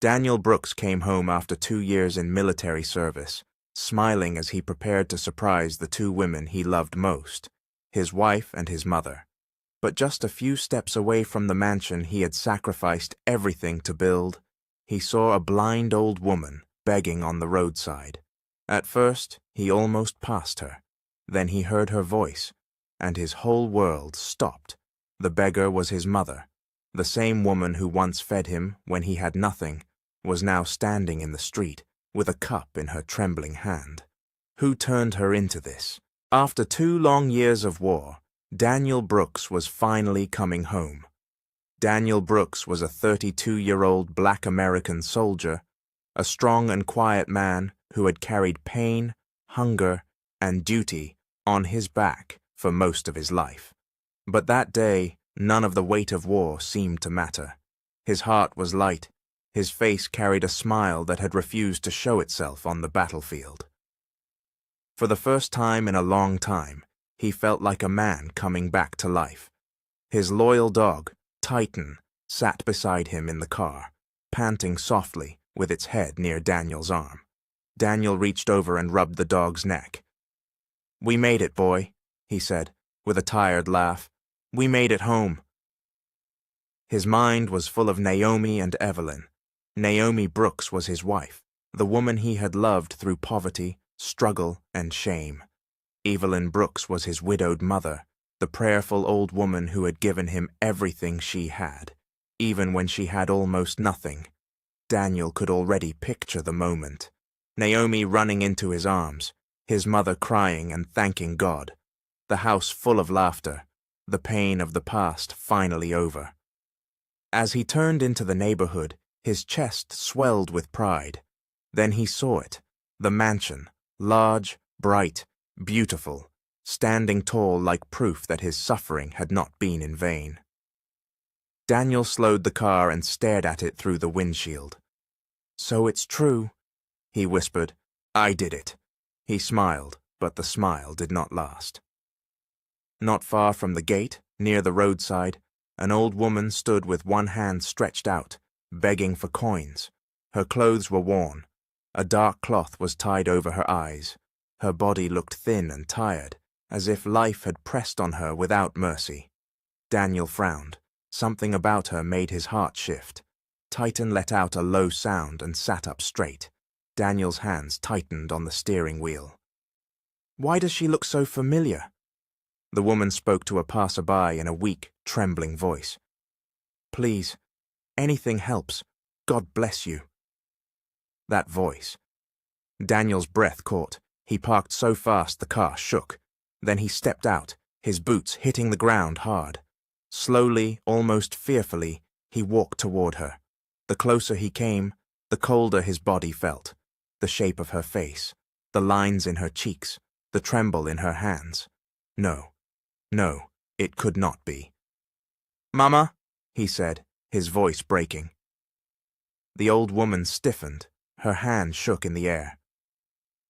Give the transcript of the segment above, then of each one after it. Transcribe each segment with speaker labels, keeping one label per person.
Speaker 1: Daniel Brooks came home after 2 years in military service, smiling as he prepared to surprise the two women he loved most, his wife and his mother. But just a few steps away from the mansion he had sacrificed everything to build, he saw a blind old woman begging on the roadside. At first, he almost passed her. Then he heard her voice, and his whole world stopped. The beggar was his mother. The same woman who once fed him when he had nothing was now standing in the street with a cup in her trembling hand. Who turned her into this? After 2 long years of war, Daniel Brooks was finally coming home. Daniel Brooks was a 32-year-old Black American soldier, a strong and quiet man who had carried pain, hunger, and duty on his back for most of his life. But that day, none of the weight of war seemed to matter. His heart was light. His face carried a smile that had refused to show itself on the battlefield. For the first time in a long time, he felt like a man coming back to life. His loyal dog, Titan, sat beside him in the car, panting softly with its head near Daniel's arm. Daniel reached over and rubbed the dog's neck. "We made it, boy," he said, with a tired laugh. "We made it home." His mind was full of Naomi and Evelyn. Naomi Brooks was his wife, the woman he had loved through poverty, struggle, and shame. Evelyn Brooks was his widowed mother, the prayerful old woman who had given him everything she had, even when she had almost nothing. Daniel could already picture the moment. Naomi running into his arms, his mother crying and thanking God, the house full of laughter, the pain of the past finally over. As he turned into the neighborhood, his chest swelled with pride. Then he saw it, the mansion, large, bright, beautiful, standing tall like proof that his suffering had not been in vain. Daniel slowed the car and stared at it through the windshield. "So it's true," he whispered. "I did it." He smiled, but the smile did not last. Not far from the gate, near the roadside, an old woman stood with one hand stretched out, begging for coins. Her clothes were worn. A dark cloth was tied over her eyes. Her body looked thin and tired, as if life had pressed on her without mercy. Daniel frowned. Something about her made his heart shift. Titan let out a low sound and sat up straight. Daniel's hands tightened on the steering wheel. "Why does she look so familiar?" The woman spoke to a passerby in a weak, trembling voice. "Please, anything helps. God bless you." That voice. Daniel's breath caught. He parked so fast the car shook. Then he stepped out, his boots hitting the ground hard. Slowly, almost fearfully, he walked toward her. The closer he came, the colder his body felt. The shape of her face, the lines in her cheeks, the tremble in her hands. No, it could not be. "Mama," he said, his voice breaking. The old woman stiffened. Her hand shook in the air.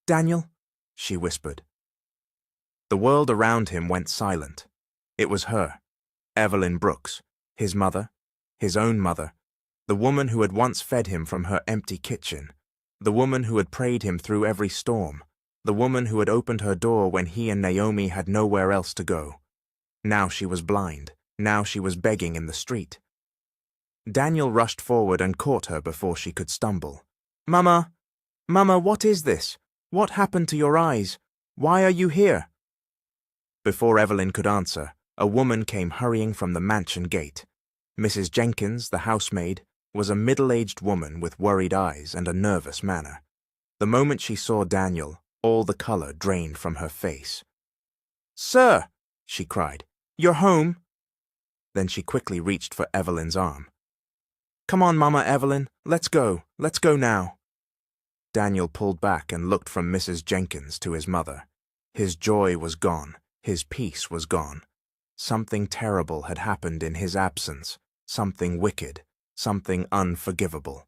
Speaker 1: "Daniel," she whispered. The world around him went silent. It was her, Evelyn Brooks, his mother, his own mother, the woman who had once fed him from her empty kitchen, the woman who had prayed him through every storm, the woman who had opened her door when he and Naomi had nowhere else to go. Now she was blind. Now she was begging in the street. Daniel rushed forward and caught her before she could stumble. "Mama! Mama, what is this? What happened to your eyes? Why are you here?" Before Evelyn could answer, a woman came hurrying from the mansion gate. Mrs. Jenkins, the housemaid, was a middle-aged woman with worried eyes and a nervous manner. The moment she saw Daniel, all the color drained from her face. "Sir!" she cried. "You're home?" Then she quickly reached for Evelyn's arm. "Come on, Mama Evelyn. Let's go. Let's go now." Daniel pulled back and looked from Mrs. Jenkins to his mother. His joy was gone. His peace was gone. Something terrible had happened in his absence. Something wicked. Something unforgivable.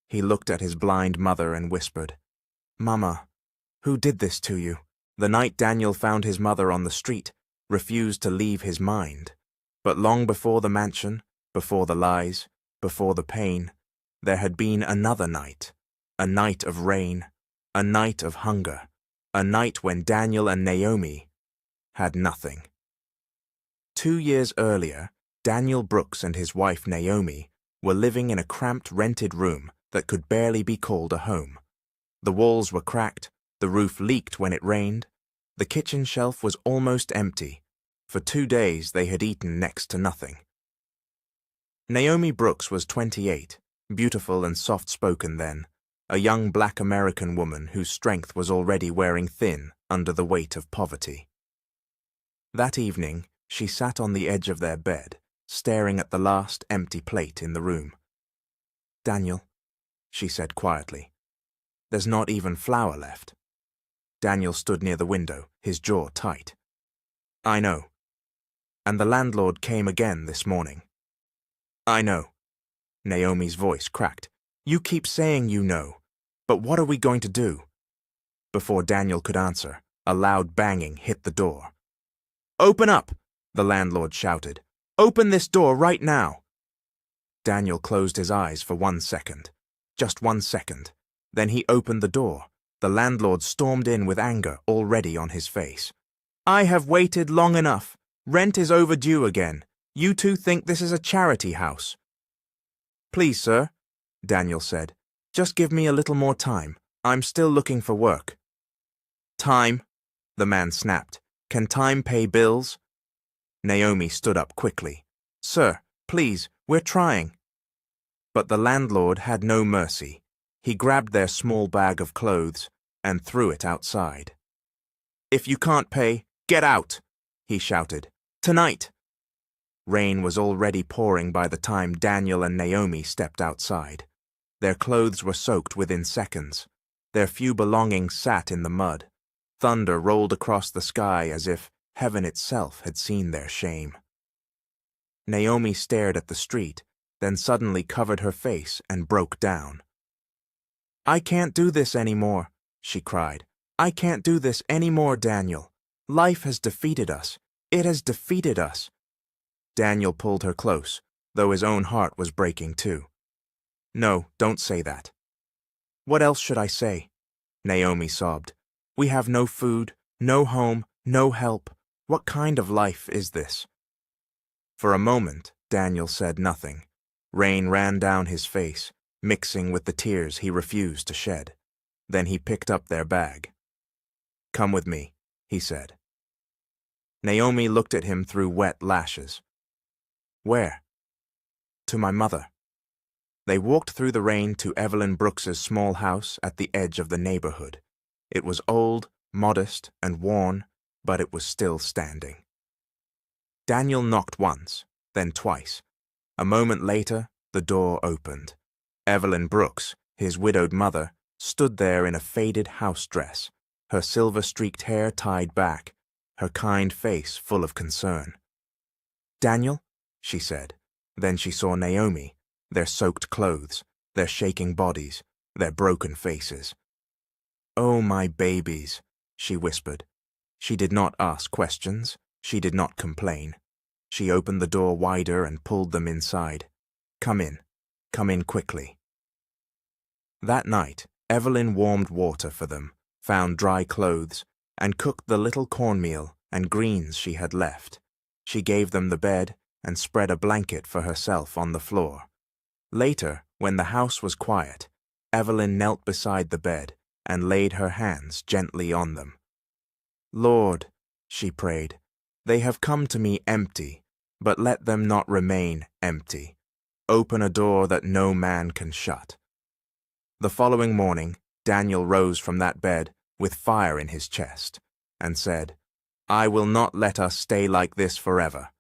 Speaker 1: He looked at his blind mother and whispered, "Mama, who did this to you?" The night Daniel found his mother on the street, refused to leave his mind. But long before the mansion, before the lies, before the pain, there had been another night, a night of rain, a night of hunger, a night when Daniel and Naomi had nothing. 2 years earlier, Daniel Brooks and his wife Naomi were living in a cramped rented room that could barely be called a home. The walls were cracked, the roof leaked when it rained, the kitchen shelf was almost empty. For 2 days they had eaten next to nothing. Naomi Brooks was 28, beautiful and soft-spoken then, a young black American woman whose strength was already wearing thin under the weight of poverty. That evening, she sat on the edge of their bed, staring at the last empty plate in the room. "Daniel," she said quietly, "there's not even flour left." Daniel stood near the window, his jaw tight. "I know. And the landlord came again this morning." "I know." Naomi's voice cracked. "You keep saying you know, but what are we going to do?" Before Daniel could answer, a loud banging hit the door. "Open up!" the landlord shouted. "Open this door right now!" Daniel closed his eyes for 1 second. Just 1 second. Then he opened the door. The landlord stormed in with anger already on his face. "I have waited long enough. Rent is overdue again. You two think this is a charity house." "Please, sir," Daniel said, "just give me a little more time. I'm still looking for work." "Time?" the man snapped. "Can time pay bills?" Naomi stood up quickly. "Sir, please, we're trying." But the landlord had no mercy. He grabbed their small bag of clothes and threw it outside. "If you can't pay, get out!" he shouted. "Tonight!" Rain was already pouring by the time Daniel and Naomi stepped outside. Their clothes were soaked within seconds. Their few belongings sat in the mud. Thunder rolled across the sky as if heaven itself had seen their shame. Naomi stared at the street, then suddenly covered her face and broke down. "I can't do this anymore," she cried. "I can't do this anymore, Daniel. Life has defeated us. It has defeated us." Daniel pulled her close, though his own heart was breaking too. "No, don't say that." "What else should I say?" Naomi sobbed. "We have no food, no home, no help. What kind of life is this?" For a moment, Daniel said nothing. Rain ran down his face, mixing with the tears he refused to shed. Then he picked up their bag. "Come with me," he said. Naomi looked at him through wet lashes. "Where?" "To my mother." They walked through the rain to Evelyn Brooks's small house at the edge of the neighborhood. It was old, modest, and worn, but it was still standing. Daniel knocked once, then twice. A moment later, the door opened. Evelyn Brooks, his widowed mother, stood there in a faded house dress, her silver-streaked hair tied back, her kind face full of concern. "Daniel?" she said. Then she saw Naomi, their soaked clothes, their shaking bodies, their broken faces. "Oh, my babies," she whispered. She did not ask questions. She did not complain. She opened the door wider and pulled them inside. Come in quickly." That night, Evelyn warmed water for them, found dry clothes, and cooked the little cornmeal and greens she had left. She gave them the bed and spread a blanket for herself on the floor. Later, when the house was quiet, Evelyn knelt beside the bed and laid her hands gently on them. "Lord," she prayed, "they have come to me empty, but let them not remain empty. Open a door that no man can shut." The following morning, Daniel rose from that bed with fire in his chest and said, "I will not let us stay like this forever."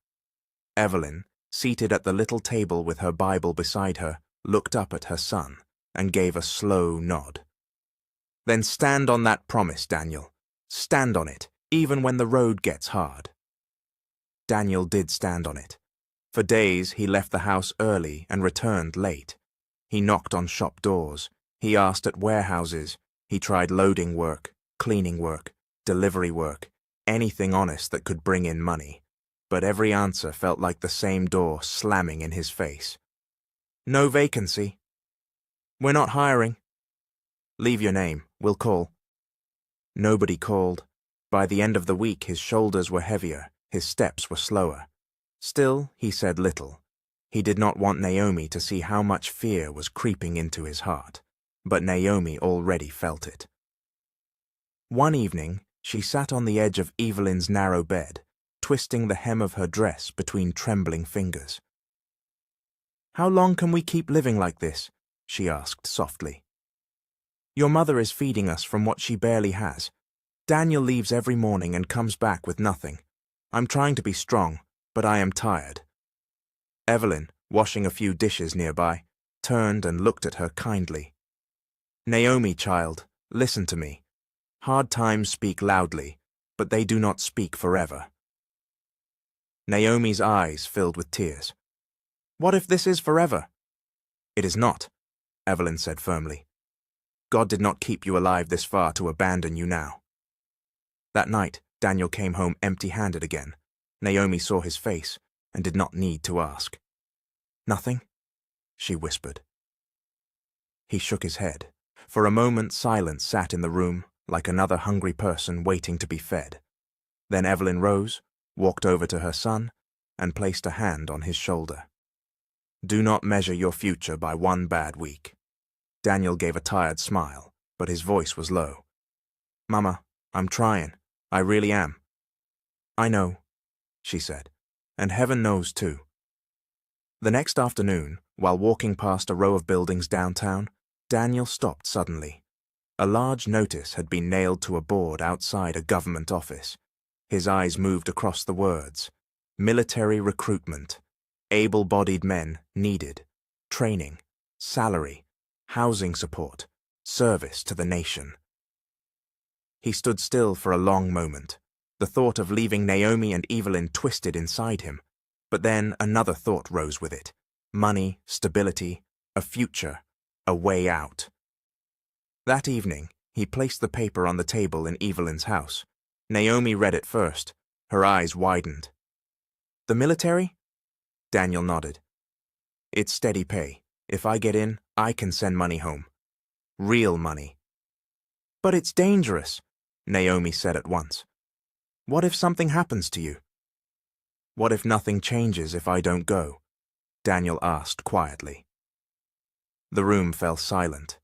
Speaker 1: Evelyn, seated at the little table with her Bible beside her, looked up at her son and gave a slow nod. "Then stand on that promise, Daniel. Stand on it, even when the road gets hard." Daniel did stand on it. For days he left the house early and returned late. He knocked on shop doors. He asked at warehouses. He tried loading work, cleaning work, delivery work, anything honest that could bring in money. But every answer felt like the same door slamming in his face. "No vacancy." We're not hiring. Leave your name, we'll call. Nobody called. By the end of the week, his shoulders were heavier, his steps were slower. Still, he said little. He did not want Naomi to see how much fear was creeping into his heart, but Naomi already felt it. One evening, she sat on the edge of Evelyn's narrow bed, twisting the hem of her dress between trembling fingers. "How long can we keep living like this?" she asked softly. "Your mother is feeding us from what she barely has. Daniel leaves every morning and comes back with nothing. I'm trying to be strong, but I am tired." Evelyn, washing a few dishes nearby, turned and looked at her kindly. "Naomi, child, listen to me. Hard times speak loudly, but they do not speak forever." Naomi's eyes filled with tears. "What if this is forever?" "It is not," Evelyn said firmly. "God did not keep you alive this far to abandon you now." That night, Daniel came home empty-handed again. Naomi saw his face and did not need to ask. "Nothing?" she whispered. He shook his head. For a moment, silence sat in the room, like another hungry person waiting to be fed. Then Evelyn rose, walked over to her son, and placed a hand on his shoulder. "Do not measure your future by one bad week." Daniel gave a tired smile, but his voice was low. "Mama, I'm trying. I really am." "I know," she said, "and heaven knows too." The next afternoon, while walking past a row of buildings downtown, Daniel stopped suddenly. A large notice had been nailed to a board outside a government office. His eyes moved across the words: military recruitment, able-bodied men needed, training, salary, housing support, service to the nation. He stood still for a long moment. The thought of leaving Naomi and Evelyn twisted inside him. But then another thought rose with it: money, stability, a future, a way out. That evening, he placed the paper on the table in Evelyn's house. Naomi read it first. Her eyes widened. "The military?" Daniel nodded. "It's steady pay. If I get in, I can send money home. Real money." "But it's dangerous," Naomi said at once. "What if something happens to you?" "What if nothing changes if I don't go?" Daniel asked quietly. The room fell silent.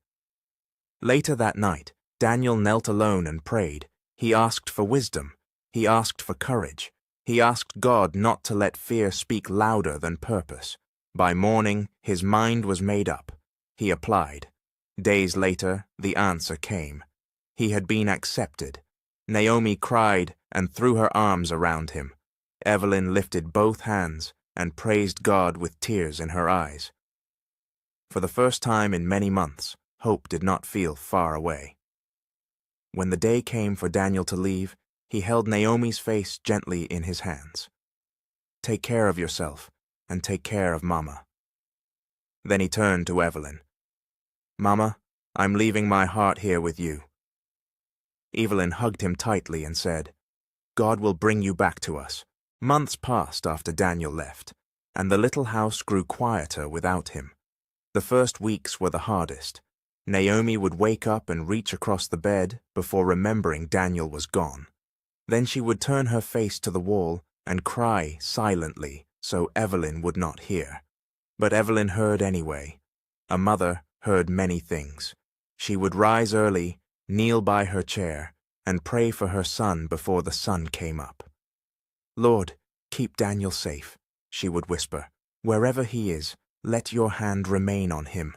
Speaker 1: Later that night, Daniel knelt alone and prayed. He asked for wisdom. He asked for courage. He asked God not to let fear speak louder than purpose. By morning, his mind was made up. He applied. Days later, the answer came. He had been accepted. Naomi cried and threw her arms around him. Evelyn lifted both hands and praised God with tears in her eyes. For the first time in many months, hope did not feel far away. When the day came for Daniel to leave, he held Naomi's face gently in his hands. "Take care of yourself, and take care of Mama." Then he turned to Evelyn. "Mama, I'm leaving my heart here with you." Evelyn hugged him tightly and said, "God will bring you back to us." Months passed after Daniel left, and the little house grew quieter without him. The first weeks were the hardest. Naomi would wake up and reach across the bed before remembering Daniel was gone. Then she would turn her face to the wall and cry silently so Evelyn would not hear. But Evelyn heard anyway. A mother heard many things. She would rise early, kneel by her chair, and pray for her son before the sun came up. "Lord, keep Daniel safe," she would whisper. "Wherever he is, let your hand remain on him."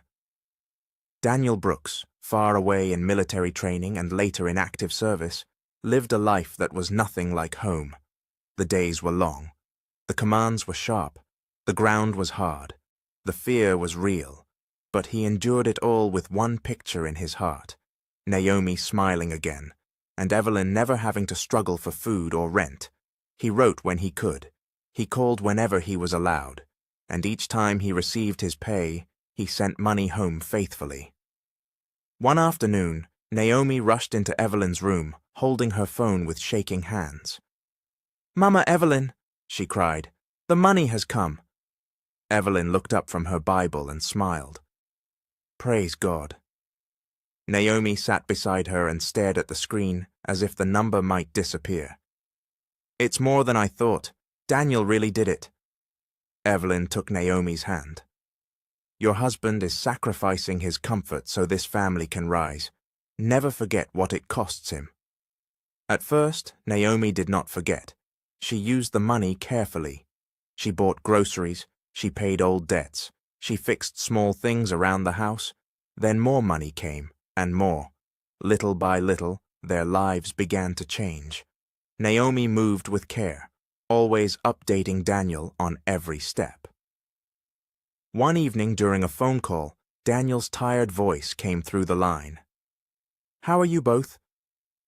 Speaker 1: Daniel Brooks, far away in military training and later in active service, lived a life that was nothing like home. The days were long. The commands were sharp. The ground was hard. The fear was real. But he endured it all with one picture in his heart: Naomi smiling again, and Evelyn never having to struggle for food or rent. He wrote when he could. He called whenever he was allowed. And each time he received his pay, he sent money home faithfully. One afternoon, Naomi rushed into Evelyn's room, holding her phone with shaking hands. "Mama Evelyn," she cried, "the money has come." Evelyn looked up from her Bible and smiled. Praise God. Naomi sat beside her and stared at the screen as if the number might disappear. It's more than I thought. Daniel really did it. Evelyn took Naomi's hand. Your husband is sacrificing his comfort so this family can rise. Never forget what it costs him. At first, Naomi did not forget. She used the money carefully. She bought groceries, she paid old debts, she fixed small things around the house. Then more money came, and more. Little by little, their lives began to change. Naomi moved with care, always updating Daniel on every step. One evening during a phone call, Daniel's tired voice came through the line. How are you both?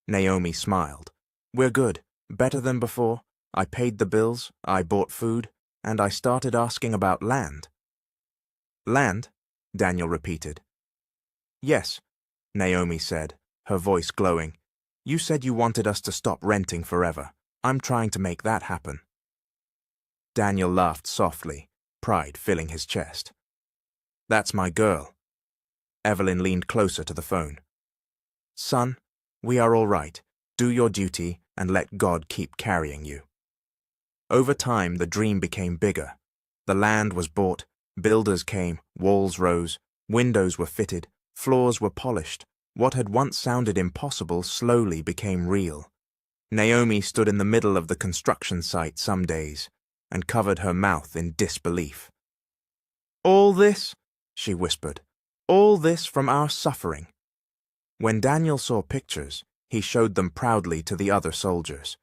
Speaker 1: Naomi smiled. We're good, better than before. I paid the bills, I bought food, and I started asking about land. Land? Daniel repeated. Yes, Naomi said, her voice glowing. You said you wanted us to stop renting forever. I'm trying to make that happen. Daniel laughed softly, pride filling his chest. That's my girl. Evelyn leaned closer to the phone. Son, we are all right. Do your duty and let God keep carrying you. Over time, the dream became bigger. The land was bought, builders came, walls rose, windows were fitted, floors were polished. What had once sounded impossible slowly became real. Naomi stood in the middle of the construction site some days and covered her mouth in disbelief. All this, she whispered, all this from our suffering. When Daniel saw pictures, he showed them proudly to the other soldiers.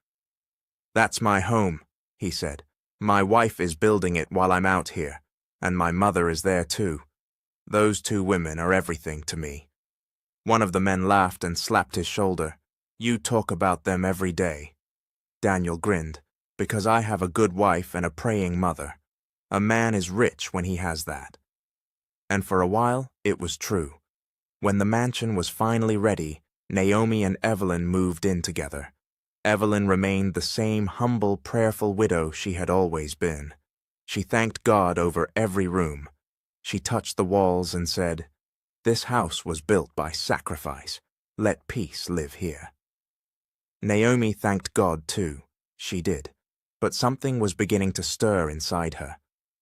Speaker 1: That's my home, he said. My wife is building it while I'm out here, and my mother is there too. Those two women are everything to me. One of the men laughed and slapped his shoulder. You talk about them every day. Daniel grinned, because I have a good wife and a praying mother. A man is rich when he has that. And for a while, it was true. When the mansion was finally ready, Naomi and Evelyn moved in together. Evelyn remained the same humble, prayerful widow she had always been. She thanked God over every room. She touched the walls and said, This house was built by sacrifice. Let peace live here. Naomi thanked God too. She did. But something was beginning to stir inside her.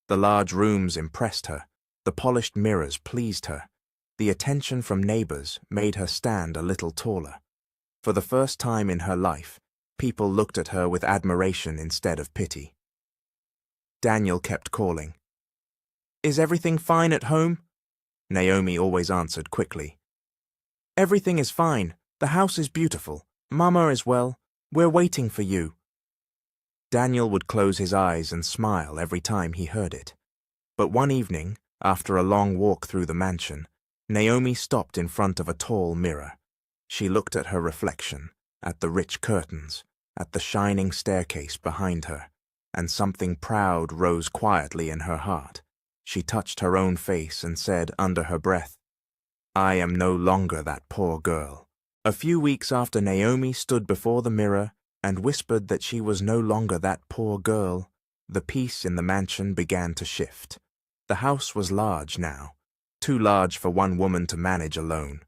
Speaker 1: The large rooms impressed her. The polished mirrors pleased her. The attention from neighbors made her stand a little taller. For the first time in her life, people looked at her with admiration instead of pity. Daniel kept calling. Is everything fine at home? Naomi always answered quickly. Everything is fine. The house is beautiful. Mama is well. We're waiting for you. Daniel would close his eyes and smile every time he heard it. But one evening, after a long walk through the mansion, Naomi stopped in front of a tall mirror. She looked at her reflection, at the rich curtains, at the shining staircase behind her, and something proud rose quietly in her heart. She touched her own face and said under her breath, I am no longer that poor girl. A few weeks after Naomi stood before the mirror and whispered that she was no longer that poor girl, the peace in the mansion began to shift. The house was large now, too large for one woman to manage alone.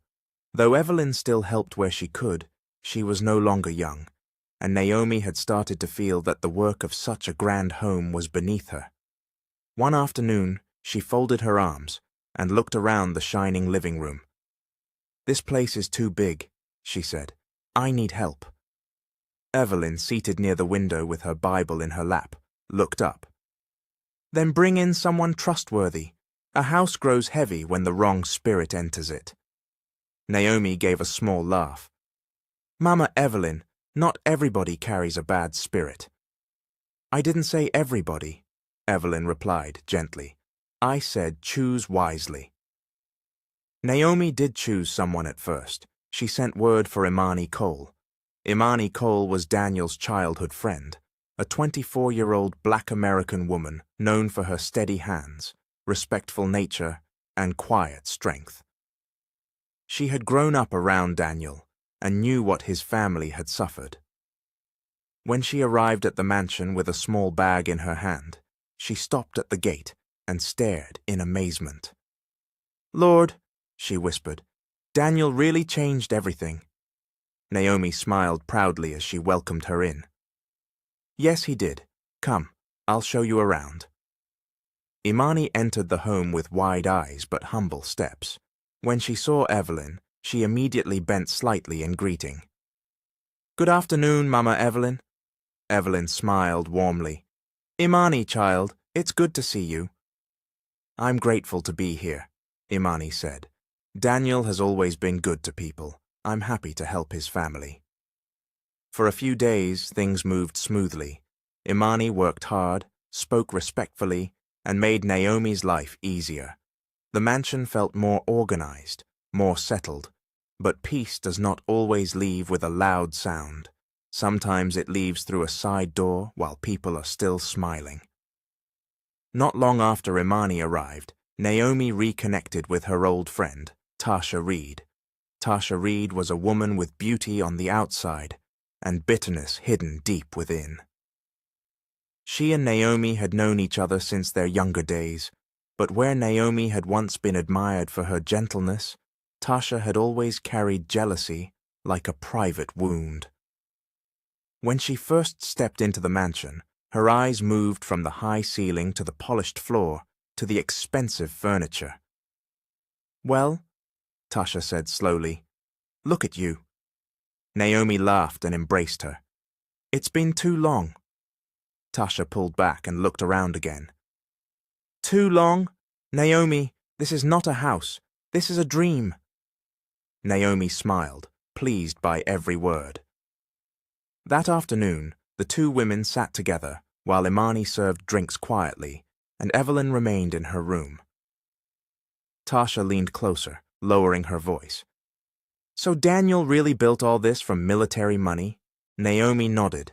Speaker 1: Though Evelyn still helped where she could, she was no longer young, and Naomi had started to feel that the work of such a grand home was beneath her. One afternoon, she folded her arms and looked around the shining living room. This place is too big, she said. I need help. Evelyn, seated near the window with her Bible in her lap, looked up. Then bring in someone trustworthy. A house grows heavy when the wrong spirit enters it. Naomi gave a small laugh. Mama Evelyn, not everybody carries a bad spirit. I didn't say everybody, Evelyn replied gently. I said choose wisely. Naomi did choose someone at first. She sent word for Imani Cole. Imani Cole was Daniel's childhood friend, a 24-year-old black American woman known for her steady hands, respectful nature, and quiet strength. She had grown up around Daniel and knew what his family had suffered. When she arrived at the mansion with a small bag in her hand, she stopped at the gate and stared in amazement. Lord, she whispered. Daniel really changed everything. Naomi smiled proudly as she welcomed her in. Yes, he did. Come, I'll show you around. Imani entered the home with wide eyes but humble steps. When she saw Evelyn, she immediately bent slightly in greeting. Good afternoon, Mama Evelyn. Evelyn smiled warmly. Imani, child, it's good to see you. I'm grateful to be here, Imani said. Daniel has always been good to people. I'm happy to help his family. For a few days, things moved smoothly. Imani worked hard, spoke respectfully, and made Naomi's life easier. The mansion felt more organized, more settled, but peace does not always leave with a loud sound. Sometimes it leaves through a side door while people are still smiling. Not long after Imani arrived, Naomi reconnected with her old friend, Tasha Reed. Tasha Reed was a woman with beauty on the outside and bitterness hidden deep within. She and Naomi had known each other since their younger days, but where Naomi had once been admired for her gentleness, Tasha had always carried jealousy like a private wound. When she first stepped into the mansion, her eyes moved from the high ceiling to the polished floor to the expensive furniture. Well, Tasha said slowly, look at you. Naomi laughed and embraced her. It's been too long. Tasha pulled back and looked around again. Too long? Naomi, this is not a house. This is a dream. Naomi smiled, pleased by every word. That afternoon, the two women sat together while Imani served drinks quietly, and Evelyn remained in her room. Tasha leaned closer, lowering her voice. So Daniel really built all this from military money? Naomi nodded.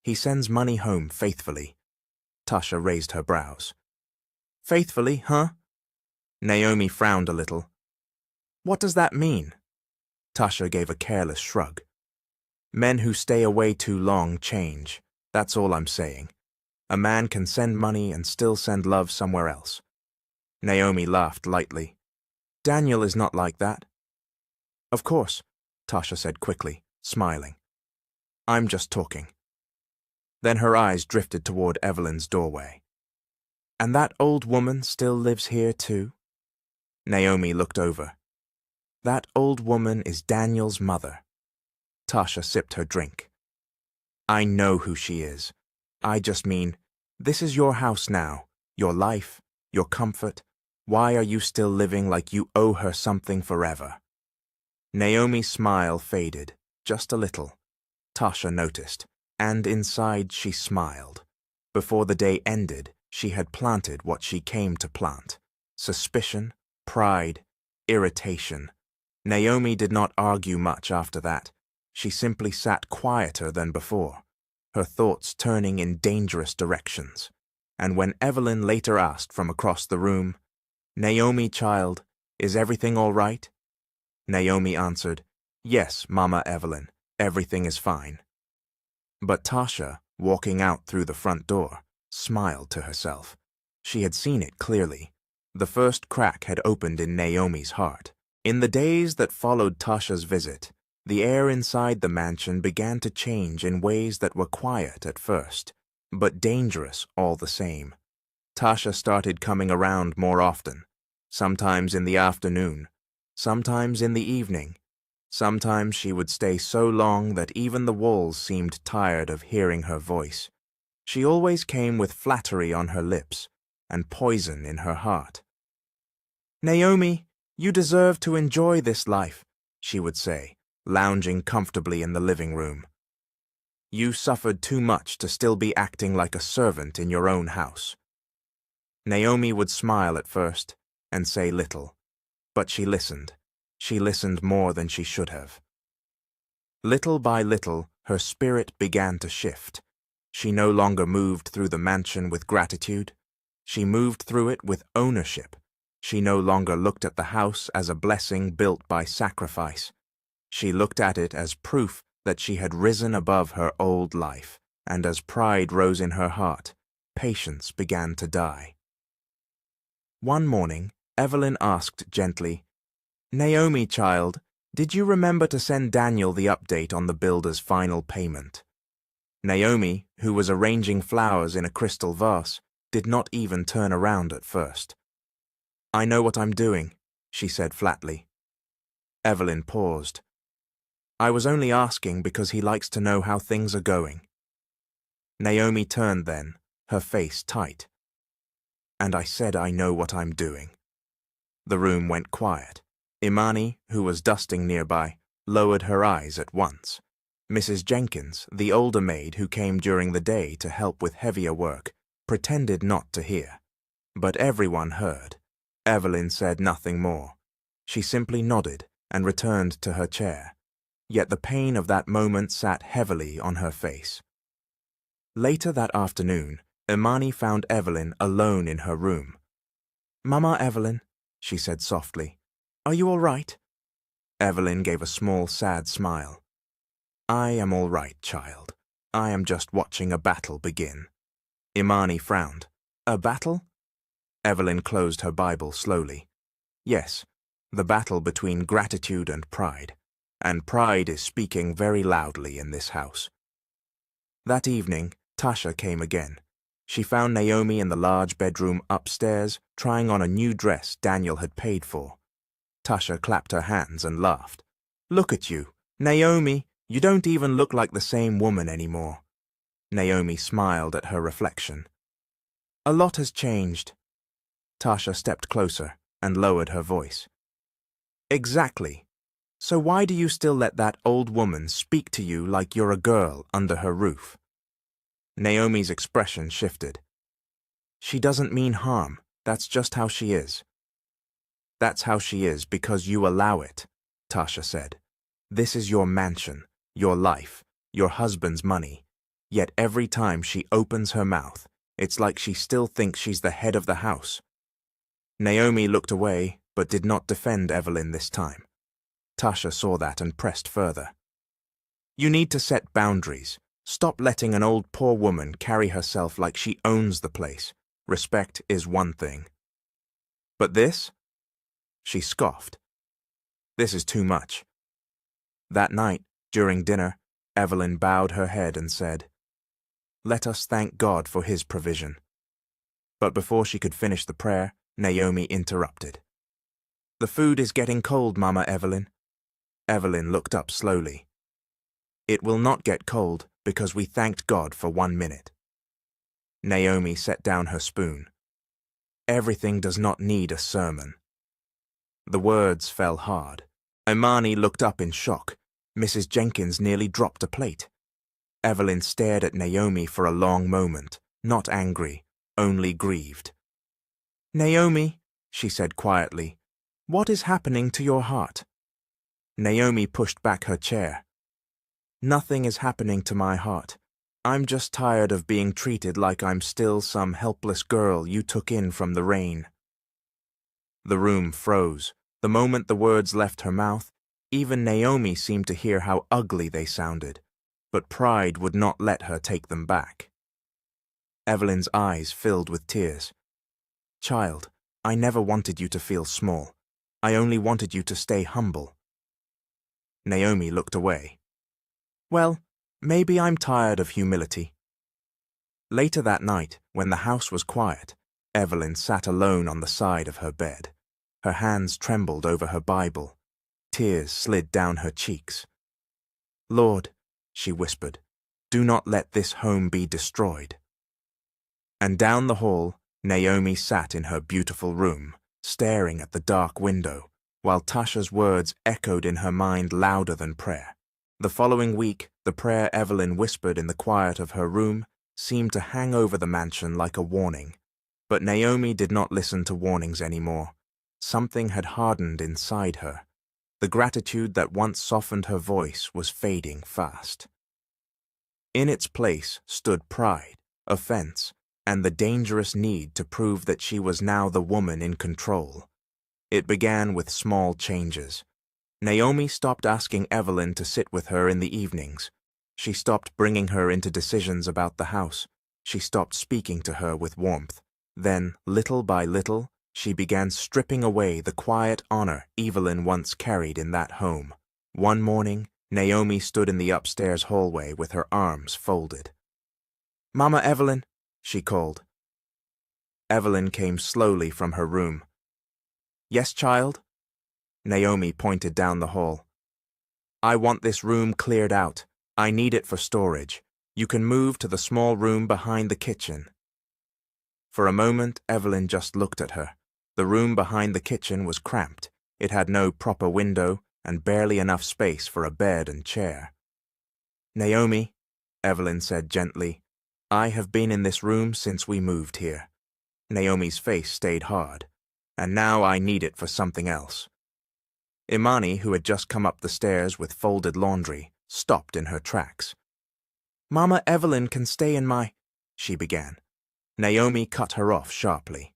Speaker 1: He sends money home faithfully. Tasha raised her brows. Faithfully, huh? Naomi frowned a little. What does that mean? Tasha gave a careless shrug. Men who stay away too long change. That's all I'm saying. A man can send money and still send love somewhere else. Naomi laughed lightly. Daniel is not like that. Of course, Tasha said quickly, smiling. I'm just talking. Then her eyes drifted toward Evelyn's doorway. And that old woman still lives here too? Naomi looked over. That old woman is Daniel's mother. Tasha sipped her drink. I know who she is. I just mean, this is your house now, your life, your comfort. Why are you still living like you owe her something forever? Naomi's smile faded, just a little. Tasha noticed, and inside she smiled. Before the day ended, she had planted what she came to plant. Suspicion, pride, irritation. Naomi did not argue much after that. She simply sat quieter than before, her thoughts turning in dangerous directions. And when Evelyn later asked from across the room, Naomi, child, is everything all right? Naomi answered, Yes, Mama Evelyn, everything is fine. But Tasha, walking out through the front door, smiled to herself. She had seen it clearly. The first crack had opened in Naomi's heart. In the days that followed Tasha's visit, the air inside the mansion began to change in ways that were quiet at first, but dangerous all the same. Tasha started coming around more often, sometimes in the afternoon, sometimes in the evening. Sometimes she would stay so long that even the walls seemed tired of hearing her voice. She always came with flattery on her lips and poison in her heart. Naomi, you deserve to enjoy this life, she would say, lounging comfortably in the living room. You suffered too much to still be acting like a servant in your own house. Naomi would smile at first and say little, but she listened. She listened more than she should have. Little by little, her spirit began to shift. She no longer moved through the mansion with gratitude. She moved through it with ownership. She no longer looked at the house as a blessing built by sacrifice. She looked at it as proof that she had risen above her old life, and as pride rose in her heart, patience began to die. One morning, Evelyn asked gently, Naomi, child, did you remember to send Daniel the update on the builder's final payment? Naomi, who was arranging flowers in a crystal vase, did not even turn around at first. I know what I'm doing, she said flatly. Evelyn paused. I was only asking because he likes to know how things are going. Naomi turned then, her face tight. And I said I know what I'm doing. The room went quiet. Imani, who was dusting nearby, lowered her eyes at once. Mrs. Jenkins, the older maid who came during the day to help with heavier work, pretended not to hear. But everyone heard. Evelyn said nothing more. She simply nodded and returned to her chair. Yet the pain of that moment sat heavily on her face. Later that afternoon, Imani found Evelyn alone in her room. Mama Evelyn, she said softly, are you all right? Evelyn gave a small, sad smile. I am all right, child. I am just watching a battle begin. Imani frowned. A battle? Evelyn closed her Bible slowly. Yes, the battle between gratitude and pride. And pride is speaking very loudly in this house. That evening, Tasha came again. She found Naomi in the large bedroom upstairs, trying on a new dress Daniel had paid for. Tasha clapped her hands and laughed. Look at you, Naomi, you don't even look like the same woman anymore. Naomi smiled at her reflection. A lot has changed. Tasha stepped closer and lowered her voice. Exactly. So why do you still let that old woman speak to you like you're a girl under her roof? Naomi's expression shifted. She doesn't mean harm. That's just how she is. That's how she is because you allow it, Tasha said. This is your mansion, your life, your husband's money. Yet every time she opens her mouth, it's like she still thinks she's the head of the house. Naomi looked away, but did not defend Evelyn this time. Tasha saw that and pressed further. You need to set boundaries. Stop letting an old poor woman carry herself like she owns the place. Respect is one thing. But this? She scoffed. This is too much. That night, during dinner, Evelyn bowed her head and said, Let us thank God for his provision. But before she could finish the prayer, Naomi interrupted. The food is getting cold, Mama Evelyn. Evelyn looked up slowly. It will not get cold because we thanked God for 1 minute. Naomi set down her spoon. Everything does not need a sermon. The words fell hard. Imani looked up in shock. Mrs. Jenkins nearly dropped a plate. Evelyn stared at Naomi for a long moment, not angry, only grieved. Naomi, she said quietly, what is happening to your heart? Naomi pushed back her chair. Nothing is happening to my heart. I'm just tired of being treated like I'm still some helpless girl you took in from the rain. The room froze. The moment the words left her mouth, even Naomi seemed to hear how ugly they sounded, but pride would not let her take them back. Evelyn's eyes filled with tears. Child, I never wanted you to feel small. I only wanted you to stay humble. Naomi looked away. Well, maybe I'm tired of humility. Later that night, when the house was quiet, Evelyn sat alone on the side of her bed. Her hands trembled over her Bible. Tears slid down her cheeks. Lord, she whispered, do not let this home be destroyed. And down the hall, Naomi sat in her beautiful room, staring at the dark window, while Tasha's words echoed in her mind louder than prayer. The following week, the prayer Evelyn whispered in the quiet of her room seemed to hang over the mansion like a warning. But Naomi did not listen to warnings anymore. Something had hardened inside her. The gratitude that once softened her voice was fading fast. In its place stood pride, offense, and the dangerous need to prove that she was now the woman in control. It began with small changes. Naomi stopped asking Evelyn to sit with her in the evenings. She stopped bringing her into decisions about the house. She stopped speaking to her with warmth. Then, little by little, she began stripping away the quiet honor Evelyn once carried in that home. One morning, Naomi stood in the upstairs hallway with her arms folded. "Mama Evelyn," she called. Evelyn came slowly from her room. "Yes, child?" Naomi pointed down the hall. "I want this room cleared out. I need it for storage. You can move to the small room behind the kitchen." For a moment, Evelyn just looked at her. The room behind the kitchen was cramped. It had no proper window and barely enough space for a bed and chair. "Naomi," Evelyn said gently, "I have been in this room since we moved here." Naomi's face stayed hard. "And now I need it for something else." Imani, who had just come up the stairs with folded laundry, stopped in her tracks. "Mama Evelyn can stay in my—" she began. Naomi cut her off sharply.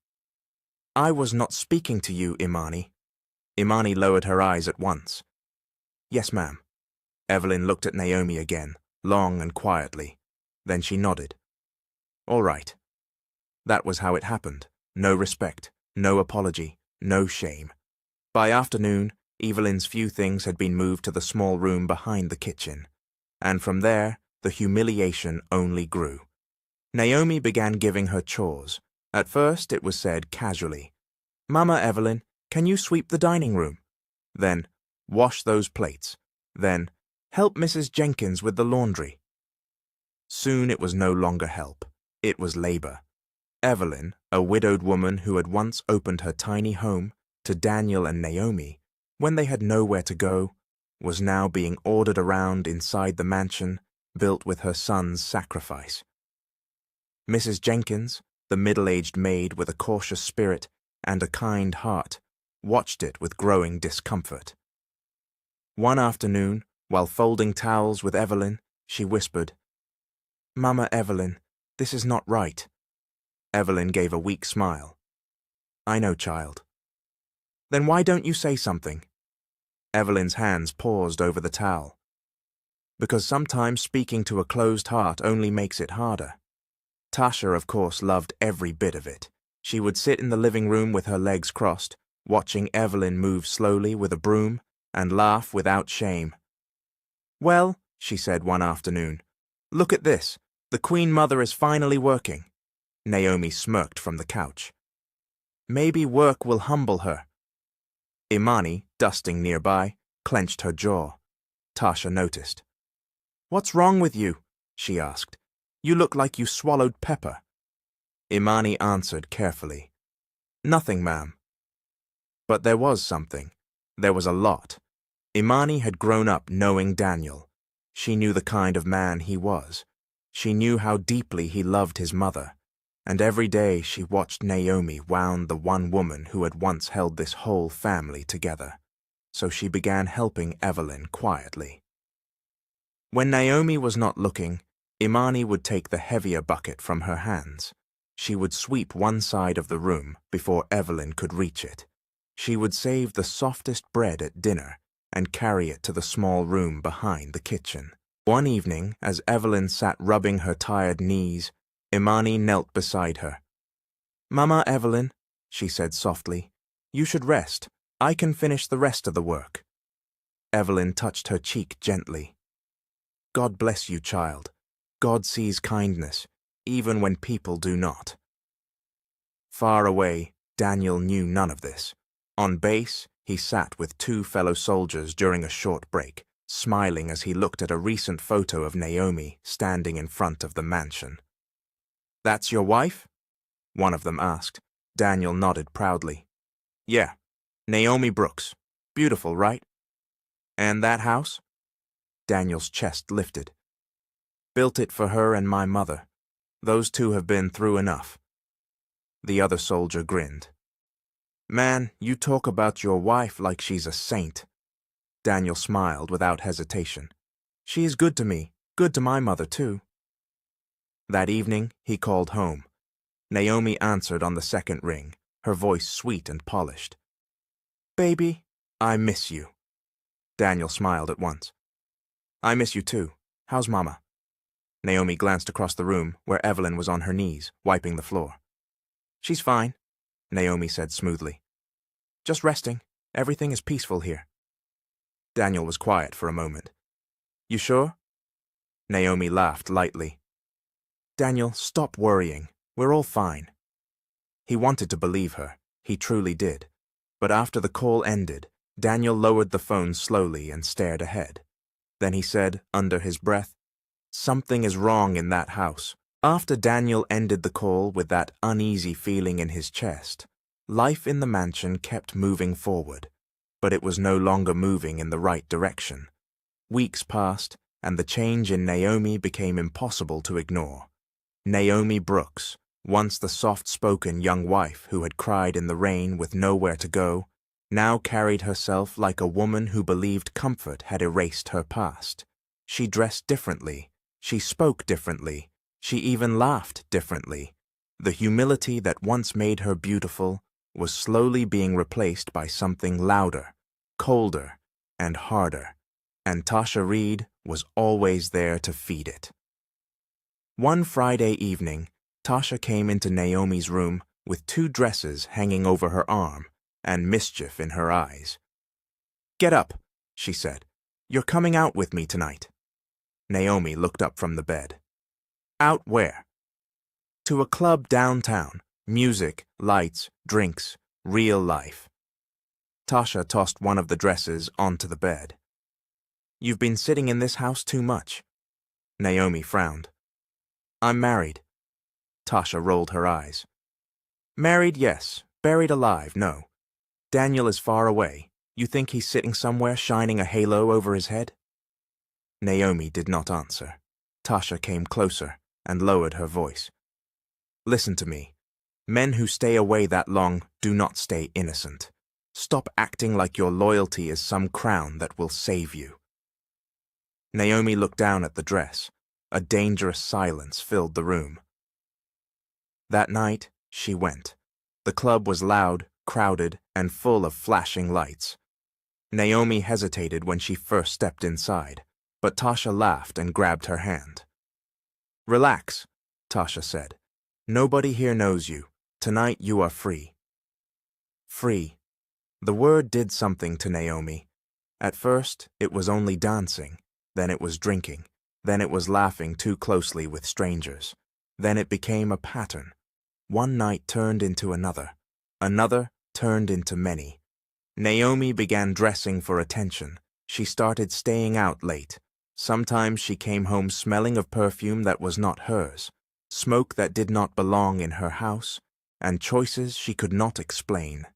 Speaker 1: "I was not speaking to you, Imani." Imani lowered her eyes at once. "Yes, ma'am." Evelyn looked at Naomi again, long and quietly. Then she nodded. "All right." That was how it happened. No respect, no apology, no shame. By afternoon, Evelyn's few things had been moved to the small room behind the kitchen. And from there, the humiliation only grew. Naomi began giving her chores. At first, it was said casually, "Mama Evelyn, can you sweep the dining room?" Then, "Wash those plates." Then, "Help Mrs. Jenkins with the laundry." Soon it was no longer help. It was labor. Evelyn, a widowed woman who had once opened her tiny home to Daniel and Naomi, when they had nowhere to go, was now being ordered around inside the mansion built with her son's sacrifice. Mrs. Jenkins, the middle-aged maid with a cautious spirit and a kind heart, watched it with growing discomfort. One afternoon, while folding towels with Evelyn, she whispered, "Mama Evelyn, this is not right." Evelyn gave a weak smile. "I know, child." "Then why don't you say something?" Evelyn's hands paused over the towel. "Because sometimes speaking to a closed heart only makes it harder." Tasha, of course, loved every bit of it. She would sit in the living room with her legs crossed, watching Evelyn move slowly with a broom, and laugh without shame. "Well," she said one afternoon, "look at this. The Queen Mother is finally working." Naomi smirked from the couch. "Maybe work will humble her." Imani, dusting nearby, clenched her jaw. Tasha noticed. "What's wrong with you?" she asked. "You look like you swallowed pepper." Imani answered carefully. "Nothing, ma'am." But there was something. There was a lot. Imani had grown up knowing Daniel. She knew the kind of man he was. She knew how deeply he loved his mother. And every day she watched Naomi wound the one woman who had once held this whole family together. So she began helping Evelyn quietly. When Naomi was not looking, Imani would take the heavier bucket from her hands. She would sweep one side of the room before Evelyn could reach it. She would save the softest bread at dinner and carry it to the small room behind the kitchen. One evening, as Evelyn sat rubbing her tired knees, Imani knelt beside her. "Mama Evelyn," she said softly, "you should rest. I can finish the rest of the work." Evelyn touched her cheek gently. "God bless you, child. God sees kindness, even when people do not." Far away, Daniel knew none of this. On base, he sat with two fellow soldiers during a short break, smiling as he looked at a recent photo of Naomi standing in front of the mansion. "That's your wife?" one of them asked. Daniel nodded proudly. "Yeah, Naomi Brooks. Beautiful, right? And that house?" Daniel's chest lifted. "Built it for her and my mother. Those two have been through enough." The other soldier grinned. "Man, you talk about your wife like she's a saint." Daniel smiled without hesitation. "She is good to me, good to my mother too." That evening, he called home. Naomi answered on the second ring, her voice sweet and polished. "Baby, I miss you." Daniel smiled at once. "I miss you too. How's Mama?" Naomi glanced across the room, where Evelyn was on her knees, wiping the floor. "She's fine." Naomi said smoothly. Just resting. Everything is peaceful here. Daniel was quiet for a moment. You sure? Naomi laughed lightly. Daniel, stop worrying. We're all fine. He wanted to believe her. He truly did. But after the call ended, Daniel lowered the phone slowly and stared ahead. Then he said, under his breath, Something is wrong in that house. After Daniel ended the call with that uneasy feeling in his chest, life in the mansion kept moving forward, but it was no longer moving in the right direction. Weeks passed, and the change in Naomi became impossible to ignore. Naomi Brooks, once the soft-spoken young wife who had cried in the rain with nowhere to go, now carried herself like a woman who believed comfort had erased her past. She dressed differently, she spoke differently, she even laughed differently. The humility that once made her beautiful was slowly being replaced by something louder, colder, and harder, and Tasha Reed was always there to feed it. One Friday evening, Tasha came into Naomi's room with 2 dresses hanging over her arm and mischief in her eyes. Get up, she said. You're coming out with me tonight. Naomi looked up from the bed. Out where? To a club downtown. Music, lights, drinks, real life. Tasha tossed one of the dresses onto the bed. You've been sitting in this house too much. Naomi frowned. I'm married. Tasha rolled her eyes. Married, yes. Buried alive, no. Daniel is far away. You think he's sitting somewhere shining a halo over his head? Naomi did not answer. Tasha came closer and lowered her voice. Listen to me. Men who stay away that long do not stay innocent. Stop acting like your loyalty is some crown that will save you. Naomi looked down at the dress. A dangerous silence filled the room. That night, she went. The club was loud, crowded, and full of flashing lights. Naomi hesitated when she first stepped inside, but Tasha laughed and grabbed her hand. Relax, Tasha said. Nobody here knows you. Tonight you are free. Free. The word did something to Naomi. At first, it was only dancing. Then it was drinking. Then it was laughing too closely with strangers. Then it became a pattern. One night turned into another. Another turned into many. Naomi began dressing for attention. She started staying out late. Sometimes she came home smelling of perfume that was not hers, smoke that did not belong in her house, and choices she could not explain.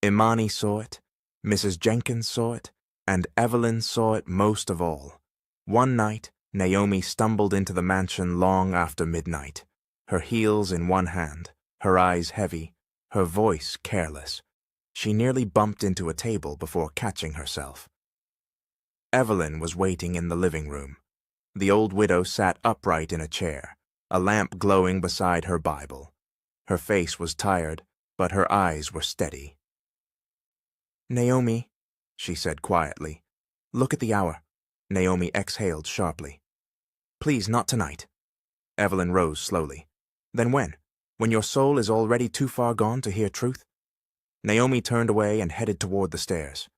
Speaker 1: Imani saw it, Mrs. Jenkins saw it, and Evelyn saw it most of all. One night, Naomi stumbled into the mansion long after midnight, her heels in one hand, her eyes heavy, her voice careless. She nearly bumped into a table before catching herself. Evelyn was waiting in the living room. The old widow sat upright in a chair, a lamp glowing beside her Bible. Her face was tired, but her eyes were steady. Naomi, she said quietly. Look at the hour. Naomi exhaled sharply. Please, not tonight. Evelyn rose slowly. Then when? When your soul is already too far gone to hear truth? Naomi turned away and headed toward the stairs.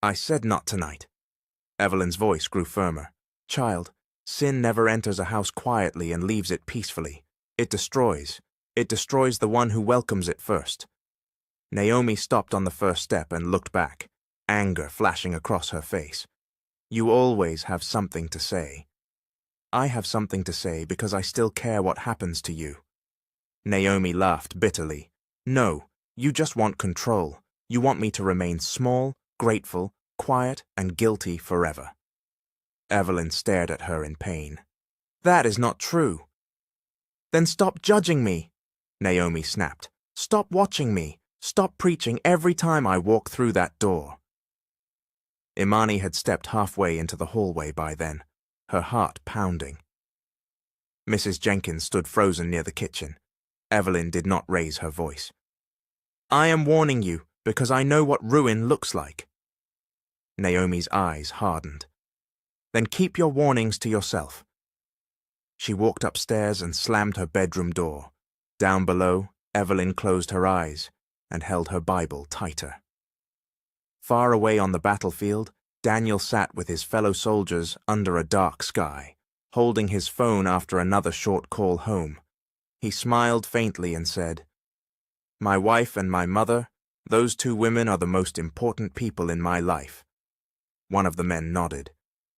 Speaker 1: I said not tonight. Evelyn's voice grew firmer. Child, sin never enters a house quietly and leaves it peacefully. It destroys. It destroys the one who welcomes it first. Naomi stopped on the first step and looked back, anger flashing across her face. You always have something to say. I have something to say because I still care what happens to you. Naomi laughed bitterly. No, you just want control. You want me to remain small, grateful, quiet, and guilty forever. Evelyn stared at her in pain. That is not true. Then stop judging me, Naomi snapped. Stop watching me. Stop preaching every time I walk through that door. Imani had stepped halfway into the hallway by then, her heart pounding. Mrs. Jenkins stood frozen near the kitchen. Evelyn did not raise her voice. I am warning you because I know what ruin looks like. Naomi's eyes hardened. Then keep your warnings to yourself. She walked upstairs and slammed her bedroom door. Down below, Evelyn closed her eyes. and held her Bible tighter. Far away on the battlefield, Daniel sat with his fellow soldiers under a dark sky, holding his phone after another short call home. He smiled faintly and said, "My wife and my mother, those two women are the most important people in my life." One of the men nodded.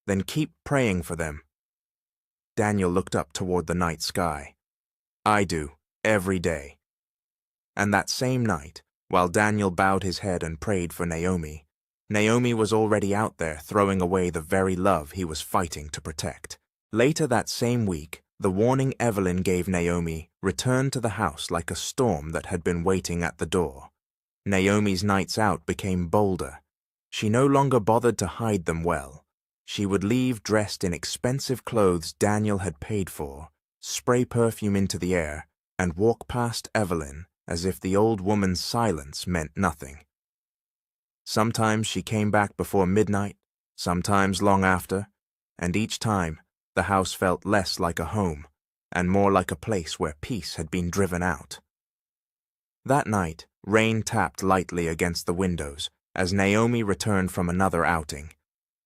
Speaker 1: "Then keep praying for them." Daniel looked up toward the night sky. "I do, every day." And that same night, while Daniel bowed his head and prayed for Naomi, Naomi was already out there throwing away the very love he was fighting to protect. Later that same week, the warning Evelyn gave Naomi returned to the house like a storm that had been waiting at the door. Naomi's nights out became bolder. She no longer bothered to hide them well. She would leave dressed in expensive clothes Daniel had paid for, spray perfume into the air, and walk past Evelyn as if the old woman's silence meant nothing. Sometimes she came back before midnight, sometimes long after, and each time the house felt less like a home and more like a place where peace had been driven out. That night, rain tapped lightly against the windows as Naomi returned from another outing.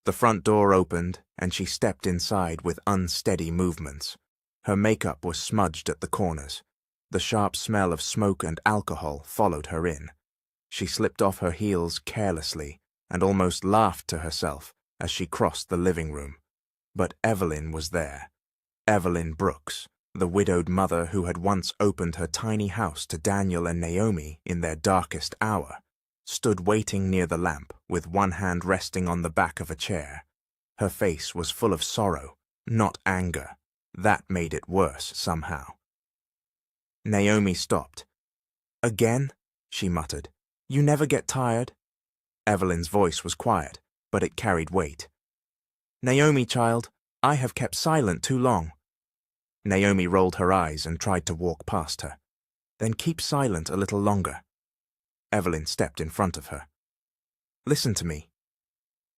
Speaker 1: The front door opened, and she stepped inside with unsteady movements. Her makeup was smudged at the corners. The sharp smell of smoke and alcohol followed her in. She slipped off her heels carelessly and almost laughed to herself as she crossed the living room. But Evelyn was there. Evelyn Brooks, the widowed mother who had once opened her tiny house to Daniel and Naomi in their darkest hour, stood waiting near the lamp with one hand resting on the back of a chair. Her face was full of sorrow, not anger. That made it worse somehow. Naomi stopped. "Again?" she muttered. "You never get tired?" Evelyn's voice was quiet, but it carried weight. "Naomi, child, I have kept silent too long." Naomi rolled her eyes and tried to walk past her. "Then keep silent a little longer." Evelyn stepped in front of her. "Listen to me."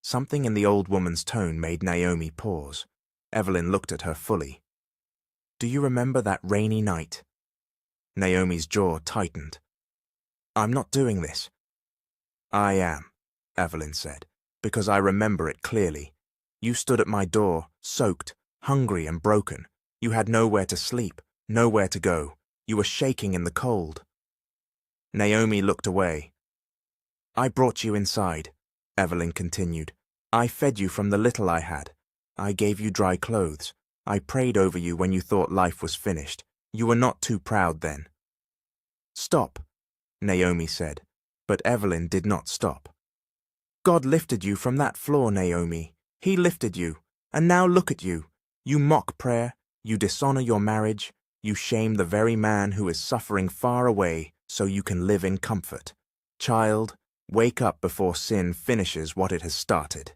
Speaker 1: Something in the old woman's tone made Naomi pause. Evelyn looked at her fully. "Do you remember that rainy night?" Naomi's jaw tightened. "I'm not doing this." "I am," Evelyn said, "because I remember it clearly. You stood at my door, soaked, hungry and broken. You had nowhere to sleep, nowhere to go. You were shaking in the cold." Naomi looked away. "I brought you inside," Evelyn continued. "I fed you from the little I had. I gave you dry clothes. I prayed over you when you thought life was finished. You were not too proud then." "Stop," Naomi said, but Evelyn did not stop. "God lifted you from that floor, Naomi. He lifted you, and now look at you. You mock prayer, you dishonor your marriage, you shame the very man who is suffering far away so you can live in comfort. Child, wake up before sin finishes what it has started."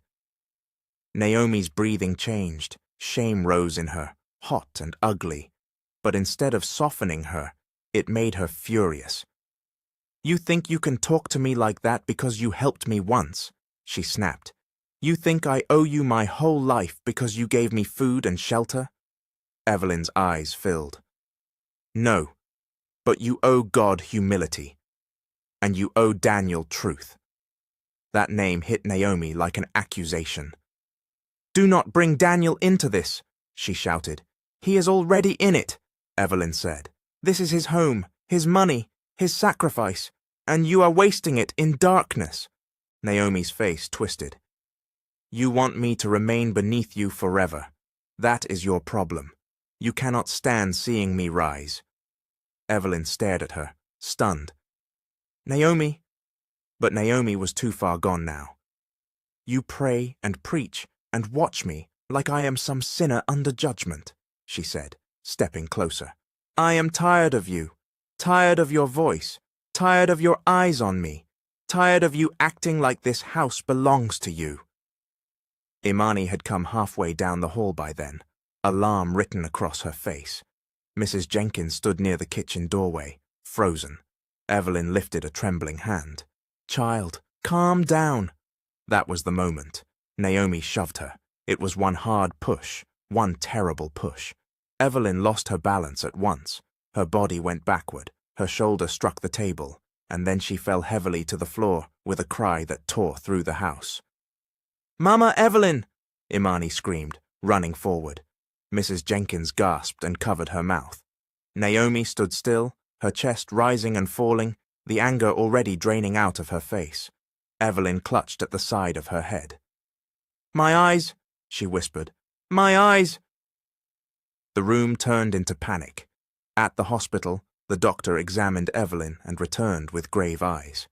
Speaker 1: Naomi's breathing changed. Shame rose in her, hot and ugly. But instead of softening her, it made her furious. "You think you can talk to me like that because you helped me once?" she snapped. "You think I owe you my whole life because you gave me food and shelter?" Evelyn's eyes filled. "No, but you owe God humility. And you owe Daniel truth." That name hit Naomi like an accusation. "Do not bring Daniel into this," she shouted. "He is already in it," Evelyn said. "This is his home, his money, his sacrifice, and you are wasting it in darkness." Naomi's face twisted. "You want me to remain beneath you forever. That is your problem. You cannot stand seeing me rise." Evelyn stared at her, stunned. "Naomi." But Naomi was too far gone now. "You pray and preach and watch me like I am some sinner under judgment," she said, stepping closer. "I am tired of you, tired of your voice, tired of your eyes on me, tired of you acting like this house belongs to you." Imani had come halfway down the hall by then, alarm written across her face. Mrs. Jenkins stood near the kitchen doorway, frozen. Evelyn lifted a trembling hand. "Child, calm down." That was the moment. Naomi shoved her. It was one hard push, one terrible push. Evelyn lost her balance at once. Her body went backward. Her shoulder struck the table. and then she fell heavily to the floor with a cry that tore through the house. "Mama Evelyn!" Imani screamed, running forward. Mrs. Jenkins gasped and covered her mouth. Naomi stood still, her chest rising and falling, the anger already draining out of her face. Evelyn clutched at the side of her head. "My eyes," she whispered. "My eyes!" The room turned into panic. At the hospital, the doctor examined Evelyn and returned with grave eyes.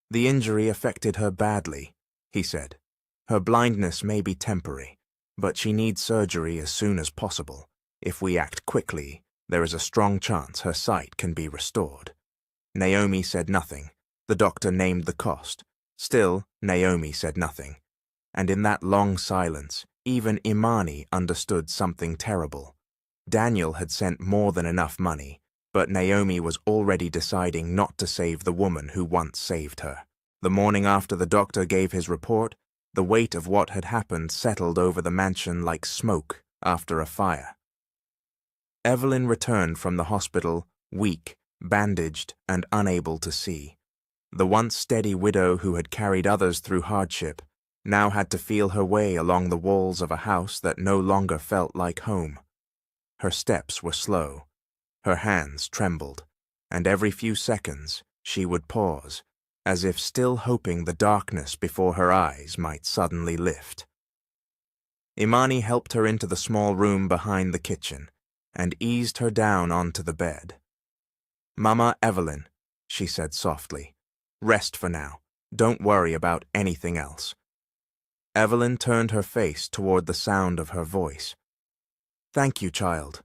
Speaker 1: "The injury affected her badly," he said. "Her blindness may be temporary, but she needs surgery as soon as possible. If we act quickly, there is a strong chance her sight can be restored." Naomi said nothing. The doctor named the cost. Still, Naomi said nothing. And in that long silence, even Imani understood something terrible. Daniel had sent more than enough money, but Naomi was already deciding not to save the woman who once saved her. The morning after the doctor gave his report, the weight of what had happened settled over the mansion like smoke after a fire. Evelyn returned from the hospital, weak, bandaged, and unable to see. The once steady widow who had carried others through hardship now had to feel her way along the walls of a house that no longer felt like home. Her steps were slow, her hands trembled, and every few seconds she would pause, as if still hoping the darkness before her eyes might suddenly lift. Imani helped her into the small room behind the kitchen and eased her down onto the bed. "Mama Evelyn," she said softly, "rest for now. Don't worry about anything else." Evelyn turned her face toward the sound of her voice. "Thank you, child."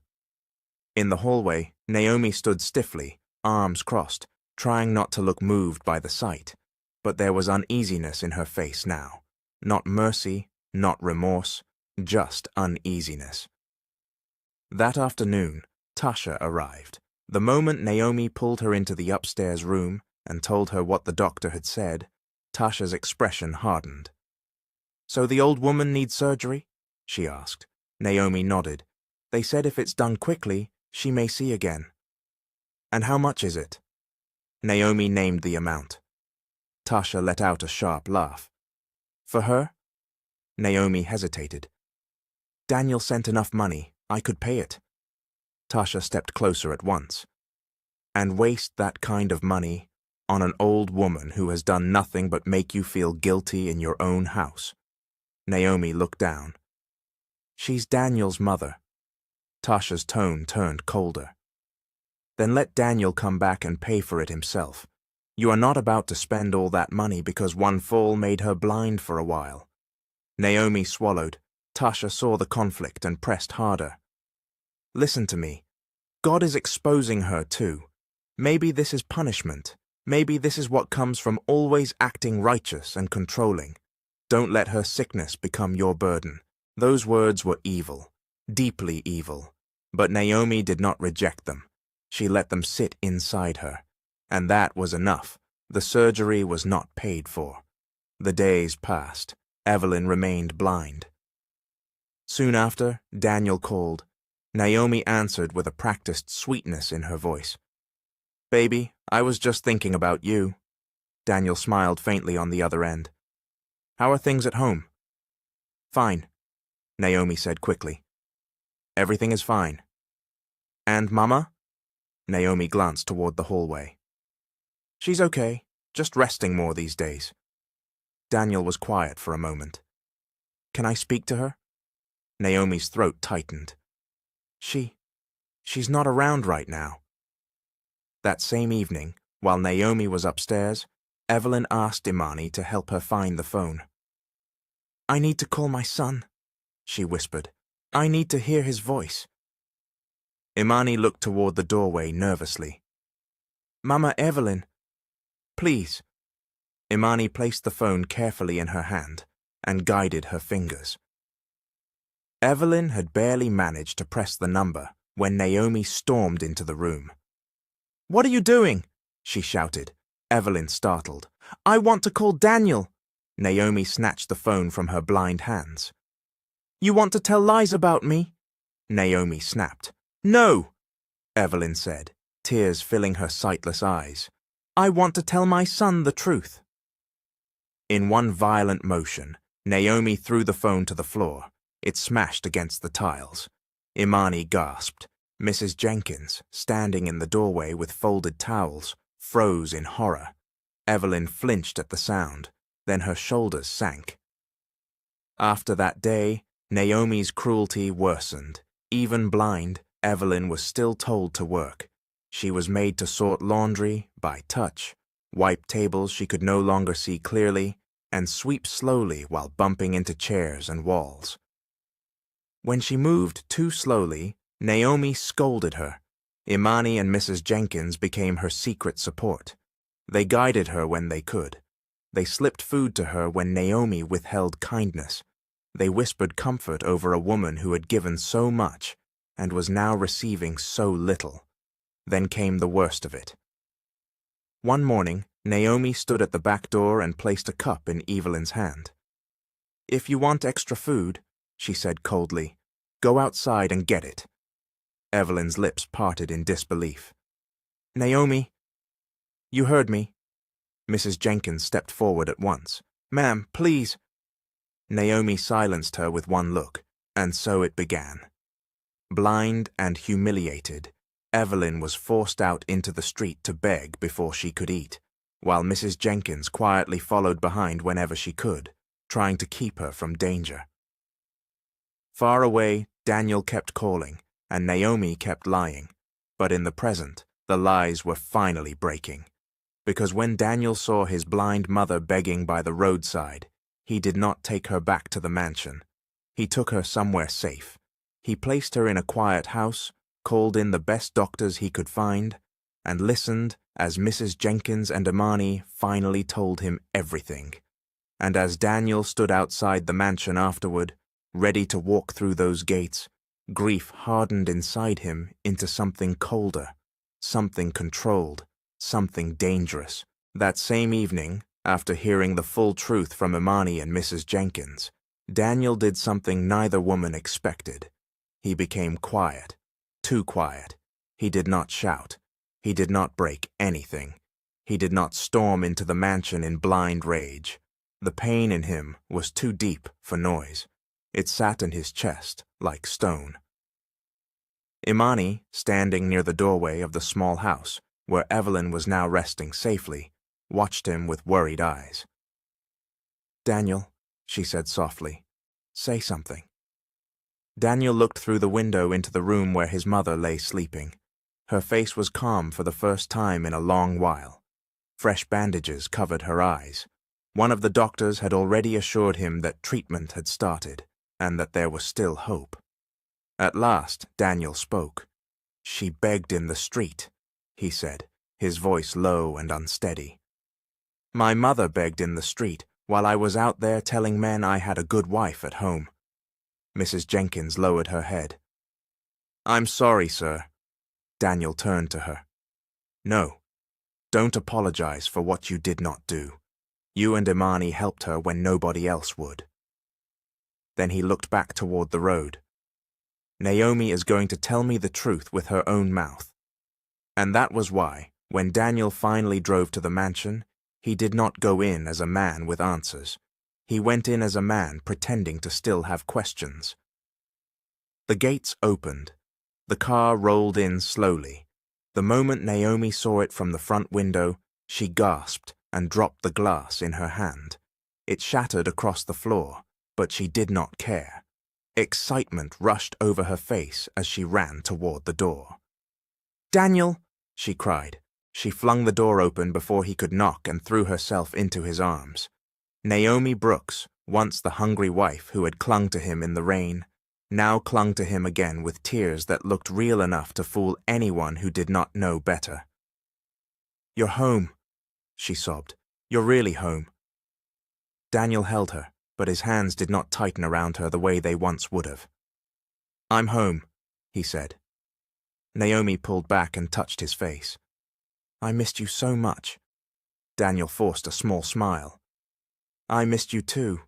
Speaker 1: In the hallway, Naomi stood stiffly, arms crossed, trying not to look moved by the sight, but there was uneasiness in her face now. Not mercy, not remorse, just uneasiness. That afternoon, Tasha arrived. The moment Naomi pulled her into the upstairs room and told her what the doctor had said, Tasha's expression hardened. "So the old woman needs surgery?" she asked. Naomi nodded. "They said if it's done quickly, she may see again." "And how much is it?" Naomi named the amount. Tasha let out a sharp laugh. "For her?" Naomi hesitated. "Daniel sent enough money. I could pay it." Tasha stepped closer at once. "And waste that kind of money on an old woman who has done nothing but make you feel guilty in your own house?" Naomi looked down. "She's Daniel's mother." Tasha's tone turned colder. "Then let Daniel come back and pay for it himself. You are not about to spend all that money because one fall made her blind for a while." Naomi swallowed. Tasha saw the conflict and pressed harder. "Listen to me. God is exposing her too. Maybe this is punishment. Maybe this is what comes from always acting righteous and controlling. Don't let her sickness become your burden." Those words were evil, deeply evil, but Naomi did not reject them. She let them sit inside her, and that was enough. The surgery was not paid for. The days passed. Evelyn remained blind. Soon after, Daniel called. Naomi answered with a practiced sweetness in her voice. "Baby, I was just thinking about you." Daniel smiled faintly on the other end. "How are things at home?" "Fine," Naomi said quickly. "Everything is fine." "And Mama?" Naomi glanced toward the hallway. "She's okay, just resting more these days." Daniel was quiet for a moment. "Can I speak to her?" Naomi's throat tightened. She's not around right now." That same evening, while Naomi was upstairs, Evelyn asked Imani to help her find the phone. "I need to call my son," she whispered. "I need to hear his voice." Imani looked toward the doorway nervously. "Mama Evelyn, please." Imani placed the phone carefully in her hand and guided her fingers. Evelyn had barely managed to press the number when Naomi stormed into the room. "What are you doing?" she shouted. Evelyn startled. "I want to call Daniel." Naomi snatched the phone from her blind hands. "You want to tell lies about me?" Naomi snapped. "No," Evelyn said, tears filling her sightless eyes. I want to tell my son the truth." In one violent motion, Naomi threw the phone to the floor. It smashed against the tiles. Imani gasped. Mrs. Jenkins, standing in the doorway with folded towels, froze in horror. Evelyn flinched at the sound, then her shoulders sank. After that day, Naomi's cruelty worsened. Even blind, Evelyn was still told to work. She was made to sort laundry by touch, wipe tables she could no longer see clearly, and sweep slowly while bumping into chairs and walls. When she moved too slowly, Naomi scolded her. Imani and Mrs. Jenkins became her secret support. They guided her when they could. They slipped food to her when Naomi withheld kindness. They whispered comfort over a woman who had given so much and was now receiving so little. Then came the worst of it. One morning, Naomi stood at the back door and placed a cup in Evelyn's hand. "If you want extra food," she said coldly, "go outside and get it." Evelyn's lips parted in disbelief. "Naomi, you heard me." Mrs. Jenkins stepped forward at once. "Ma'am, please." Naomi silenced her with one look, and so it began. Blind and humiliated, Evelyn was forced out into the street to beg before she could eat, while Mrs. Jenkins quietly followed behind whenever she could, trying to keep her from danger. Far away, Daniel kept calling, and Naomi kept lying, but in the present, the lies were finally breaking. Because when Daniel saw his blind mother begging by the roadside, he did not take her back to the mansion. He took her somewhere safe. He placed her in a quiet house, called in the best doctors he could find, and listened as Mrs. Jenkins and Imani finally told him everything. And as Daniel stood outside the mansion afterward, ready to walk through those gates, grief hardened inside him into something colder, something controlled, something dangerous. That same evening, after hearing the full truth from Imani and Mrs. Jenkins, Daniel did something neither woman expected. He became quiet. Too quiet. He did not shout. He did not break anything. He did not storm into the mansion in blind rage. The pain in him was too deep for noise. It sat in his chest like stone. Imani, standing near the doorway of the small house, where Evelyn was now resting safely, watched him with worried eyes. "Daniel," she said softly, "say something." Daniel looked through the window into the room where his mother lay sleeping. Her face was calm for the first time in a long while. Fresh bandages covered her eyes. One of the doctors had already assured him that treatment had started, and that there was still hope. At last, Daniel spoke. "She begged in the street," he said, his voice low and unsteady. "My mother begged in the street while I was out there telling men I had a good wife at home." Mrs. Jenkins lowered her head. "I'm sorry, sir." Daniel turned to her. "No, don't apologize for what you did not do. You and Imani helped her when nobody else would." Then he looked back toward the road. "Naomi is going to tell me the truth with her own mouth." And that was why, when Daniel finally drove to the mansion, he did not go in as a man with answers. He went in as a man pretending to still have questions. The gates opened. The car rolled in slowly. The moment Naomi saw it from the front window, she gasped and dropped the glass in her hand. It shattered across the floor, but she did not care. Excitement rushed over her face as she ran toward the door. "Daniel!" she cried. She flung the door open before he could knock and threw herself into his arms. Naomi Brooks, once the hungry wife who had clung to him in the rain, now clung to him again with tears that looked real enough to fool anyone who did not know better. "You're home," she sobbed. "You're really home." Daniel held her, but his hands did not tighten around her the way they once would have. "I'm home," he said. Naomi pulled back and touched his face. "I missed you so much." Daniel forced a small smile. "I missed you too."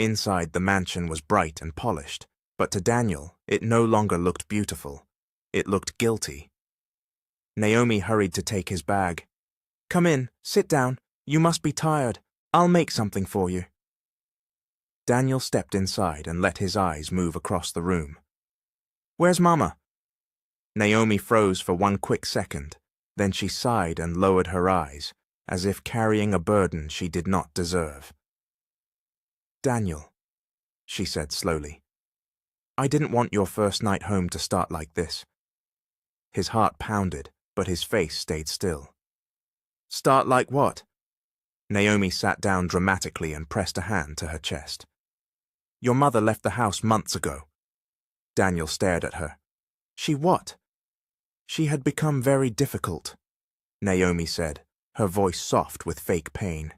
Speaker 1: Inside, the mansion was bright and polished, but to Daniel, it no longer looked beautiful. It looked guilty. Naomi hurried to take his bag. Come in, sit down. You must be tired. I'll make something for you. Daniel stepped inside and let his eyes move across the room. Where's Mama? Naomi froze for one quick second, then she sighed and lowered her eyes, as if carrying a burden she did not deserve. Daniel, she said slowly, I didn't want your first night home to start like this. His heart pounded, but his face stayed still. Start like what? Naomi sat down dramatically and pressed a hand to her chest. Your mother left the house months ago. Daniel stared at her. She what? She had become very difficult, Naomi said, her voice soft with fake pain.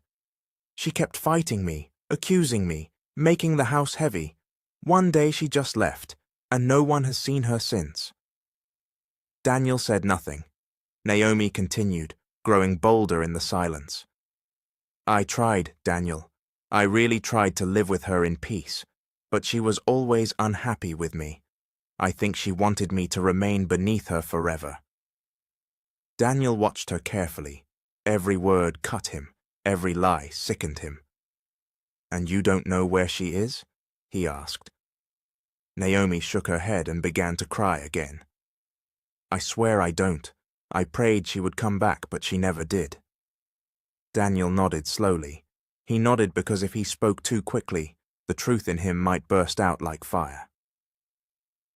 Speaker 1: She kept fighting me, accusing me, making the house heavy. One day she just left, and no one has seen her since. Daniel said nothing. Naomi continued, growing bolder in the silence. I tried, Daniel. I really tried to live with her in peace, but she was always unhappy with me. I think she wanted me to remain beneath her forever. Daniel watched her carefully. Every word cut him, every lie sickened him. And you don't know where she is? He asked. Naomi shook her head and began to cry again. I swear I don't. I prayed she would come back, but she never did. Daniel nodded slowly. He nodded because if he spoke too quickly, the truth in him might burst out like fire.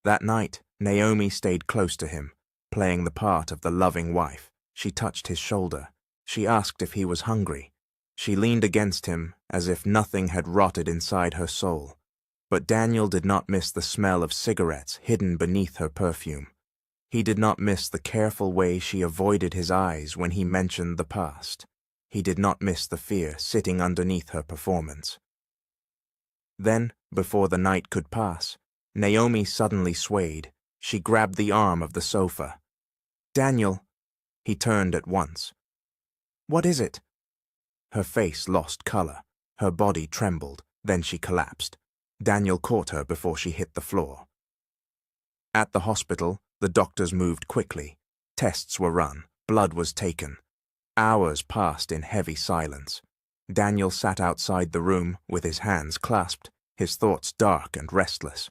Speaker 1: That night, Naomi stayed close to him, playing the part of the loving wife. She touched his shoulder. She asked if he was hungry. She leaned against him as if nothing had rotted inside her soul. But Daniel did not miss the smell of cigarettes hidden beneath her perfume. He did not miss the careful way she avoided his eyes when he mentioned the past. He did not miss the fear sitting underneath her performance. Then, before the night could pass, Naomi suddenly swayed. She grabbed the arm of the sofa. Daniel, he turned at once. What is it? Her face lost color. Her body trembled. Then she collapsed. Daniel caught her before she hit the floor. At the hospital, the doctors moved quickly. Tests were run. Blood was taken. Hours passed in heavy silence. Daniel sat outside the room with his hands clasped, his thoughts dark and restless.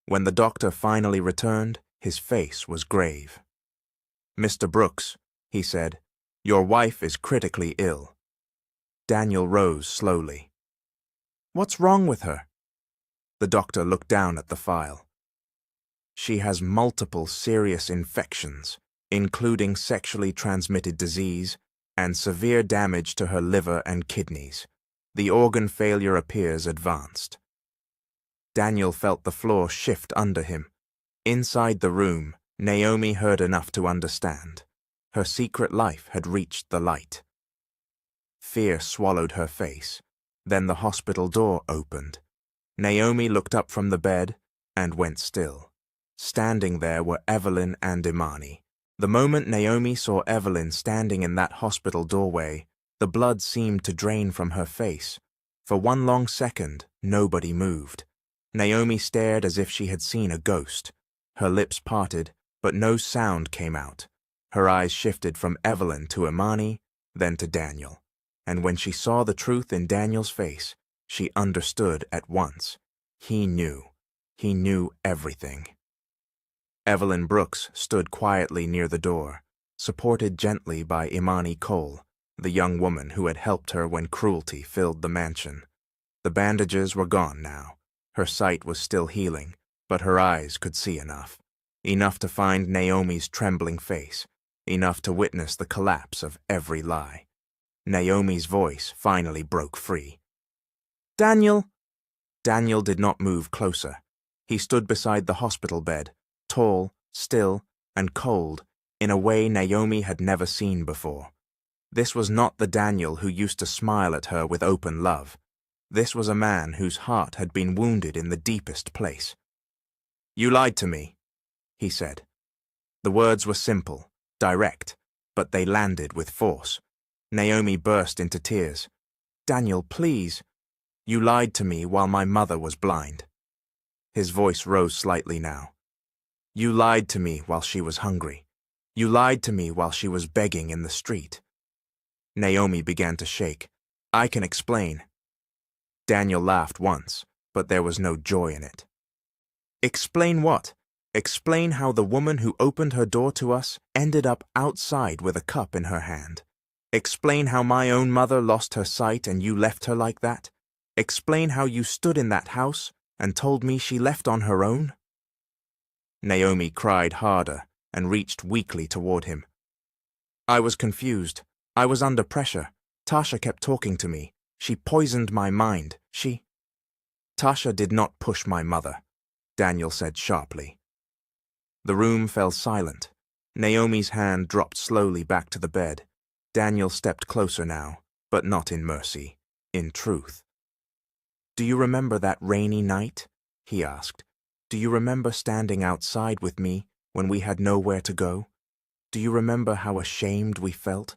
Speaker 1: When the doctor finally returned, his face was grave. Mr. Brooks, he said, your wife is critically ill. Daniel rose slowly. What's wrong with her? The doctor looked down at the file. She has multiple serious infections, including sexually transmitted disease and severe damage to her liver and kidneys. The organ failure appears advanced. Daniel felt the floor shift under him. Inside the room, Naomi heard enough to understand. Her secret life had reached the light. Fear swallowed her face. Then the hospital door opened. Naomi looked up from the bed and went still. Standing there were Evelyn and Imani. The moment Naomi saw Evelyn standing in that hospital doorway, the blood seemed to drain from her face. For one long second, nobody moved. Naomi stared as if she had seen a ghost. Her lips parted, but no sound came out. Her eyes shifted from Evelyn to Imani, then to Daniel. And when she saw the truth in Daniel's face, she understood at once. He knew. He knew everything. Evelyn Brooks stood quietly near the door, supported gently by Imani Cole, the young woman who had helped her when cruelty filled the mansion. The bandages were gone now. Her sight was still healing, but her eyes could see enough. Enough to find Naomi's trembling face, enough to witness the collapse of every lie. Naomi's voice finally broke free. Daniel! Daniel did not move closer. He stood beside the hospital bed, tall, still, and cold, in a way Naomi had never seen before. This was not the Daniel who used to smile at her with open love. This was a man whose heart had been wounded in the deepest place. You lied to me, he said. The words were simple, direct, but they landed with force. Naomi burst into tears. Daniel, please. You lied to me while my mother was blind. His voice rose slightly now. You lied to me while she was hungry. You lied to me while she was begging in the street. Naomi began to shake. I can explain. Daniel laughed once, but there was no joy in it. Explain what? Explain how the woman who opened her door to us ended up outside with a cup in her hand. Explain how my own mother lost her sight and you left her like that. Explain how you stood in that house and told me she left on her own. Naomi cried harder and reached weakly toward him. I was confused. I was under pressure. Tasha kept talking to me. She poisoned my mind. Tasha did not push my mother, Daniel said sharply. The room fell silent. Naomi's hand dropped slowly back to the bed. Daniel stepped closer now, but not in mercy, in truth. Do you remember that rainy night? He asked. Do you remember standing outside with me when we had nowhere to go? Do you remember how ashamed we felt?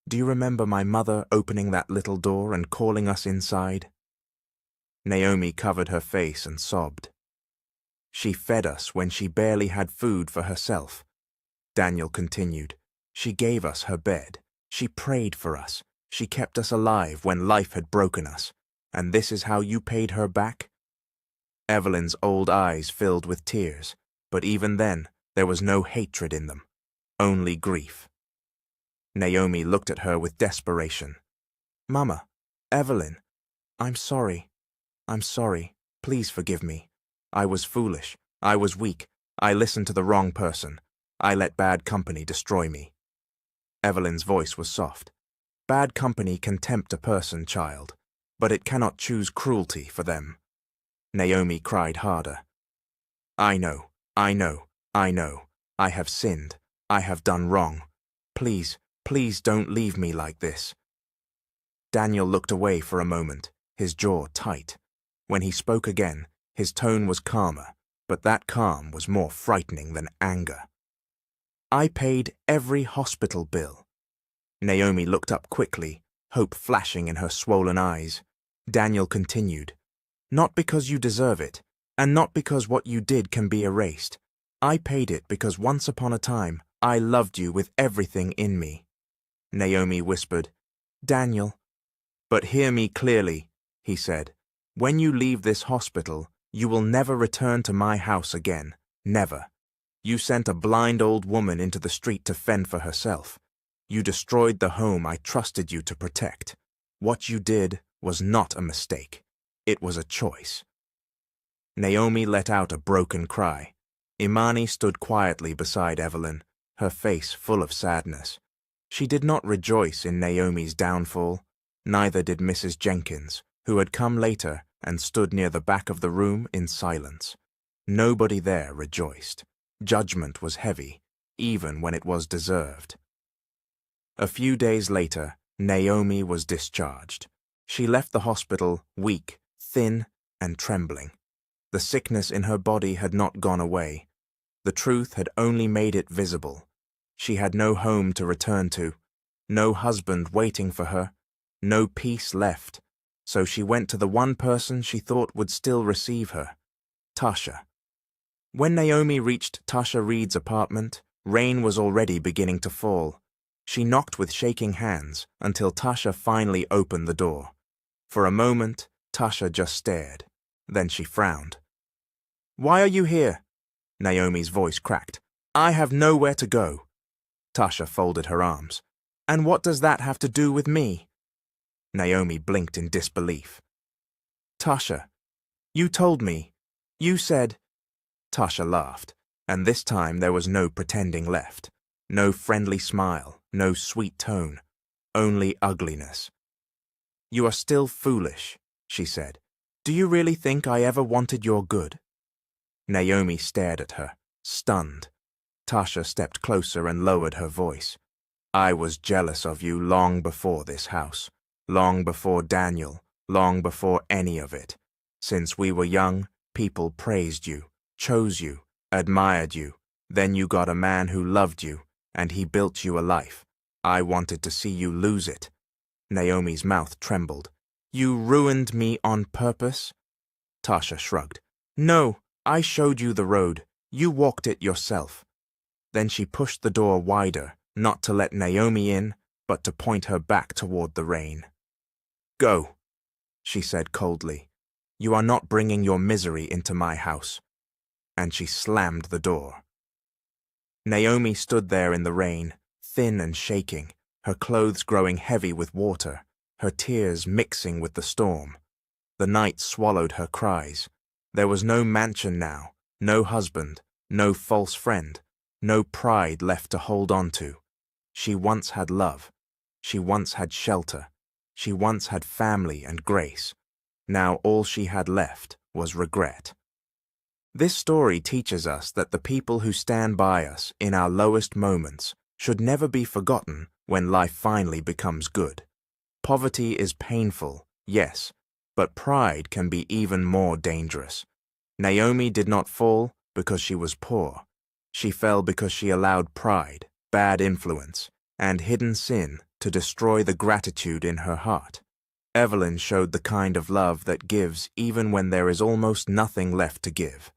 Speaker 1: Do you remember my mother opening that little door and calling us inside? Naomi covered her face and sobbed. She fed us when she barely had food for herself. Daniel continued. She gave us her bed. She prayed for us. She kept us alive when life had broken us. And this is how you paid her back? Evelyn's old eyes filled with tears, but even then there was no hatred in them, only grief. Naomi looked at her with desperation. Mama, Evelyn, I'm sorry. I'm sorry. Please forgive me. I was foolish. I was weak. I listened to the wrong person. I let bad company destroy me. Evelyn's voice was soft. Bad company can tempt a person, child, but it cannot choose cruelty for them. Naomi cried harder. I know. I have sinned. I have done wrong. Please, please don't leave me like this. Daniel looked away for a moment, his jaw tight. When he spoke again, his tone was calmer, but that calm was more frightening than anger. I paid every hospital bill. Naomi looked up quickly, hope flashing in her swollen eyes. Daniel continued. Not because you deserve it, and not because what you did can be erased. I paid it because once upon a time, I loved you with everything in me. Naomi whispered, Daniel. But hear me clearly, he said. When you leave this hospital, you will never return to my house again. Never. You sent a blind old woman into the street to fend for herself. You destroyed the home I trusted you to protect. What you did was not a mistake. It was a choice. Naomi let out a broken cry. Imani stood quietly beside Evelyn, her face full of sadness. She did not rejoice in Naomi's downfall. Neither did Mrs. Jenkins, who had come later and stood near the back of the room in silence. Nobody there rejoiced. Judgment was heavy, even when it was deserved. A few days later, Naomi was discharged. She left the hospital weak, thin, and trembling. The sickness in her body had not gone away. The truth had only made it visible. She had no home to return to, no husband waiting for her, no peace left, so she went to the one person she thought would still receive her, Tasha. When Naomi reached Tasha Reed's apartment, rain was already beginning to fall. She knocked with shaking hands until Tasha finally opened the door. For a moment, Tasha just stared. Then she frowned. Why are you here? Naomi's voice cracked. I have nowhere to go. Tasha folded her arms. And what does that have to do with me? Naomi blinked in disbelief. Tasha, you told me. You said... Tasha laughed, and this time there was no pretending left. No friendly smile, no sweet tone, only ugliness. You are still foolish, she said. Do you really think I ever wanted your good? Naomi stared at her, stunned. Tasha stepped closer and lowered her voice. I was jealous of you long before this house, long before Daniel, long before any of it. Since we were young, people praised you, chose you, admired you. Then you got a man who loved you, and he built you a life. I wanted to see you lose it. Naomi's mouth trembled. You ruined me on purpose? Tasha shrugged. No, I showed you the road. You walked it yourself. Then she pushed the door wider, not to let Naomi in, but to point her back toward the rain. "Go," she said coldly. "You are not bringing your misery into my house." And she slammed the door. Naomi stood there in the rain, thin and shaking, her clothes growing heavy with water, her tears mixing with the storm. The night swallowed her cries. There was no mansion now, no husband, no false friend, no pride left to hold on to. She once had love. She once had shelter. She once had family and grace. Now all she had left was regret. This story teaches us that the people who stand by us in our lowest moments should never be forgotten when life finally becomes good. Poverty is painful, yes, but pride can be even more dangerous. Naomi did not fall because she was poor. She fell because she allowed pride, bad influence, and hidden sin to destroy the gratitude in her heart. Evelyn showed the kind of love that gives even when there is almost nothing left to give.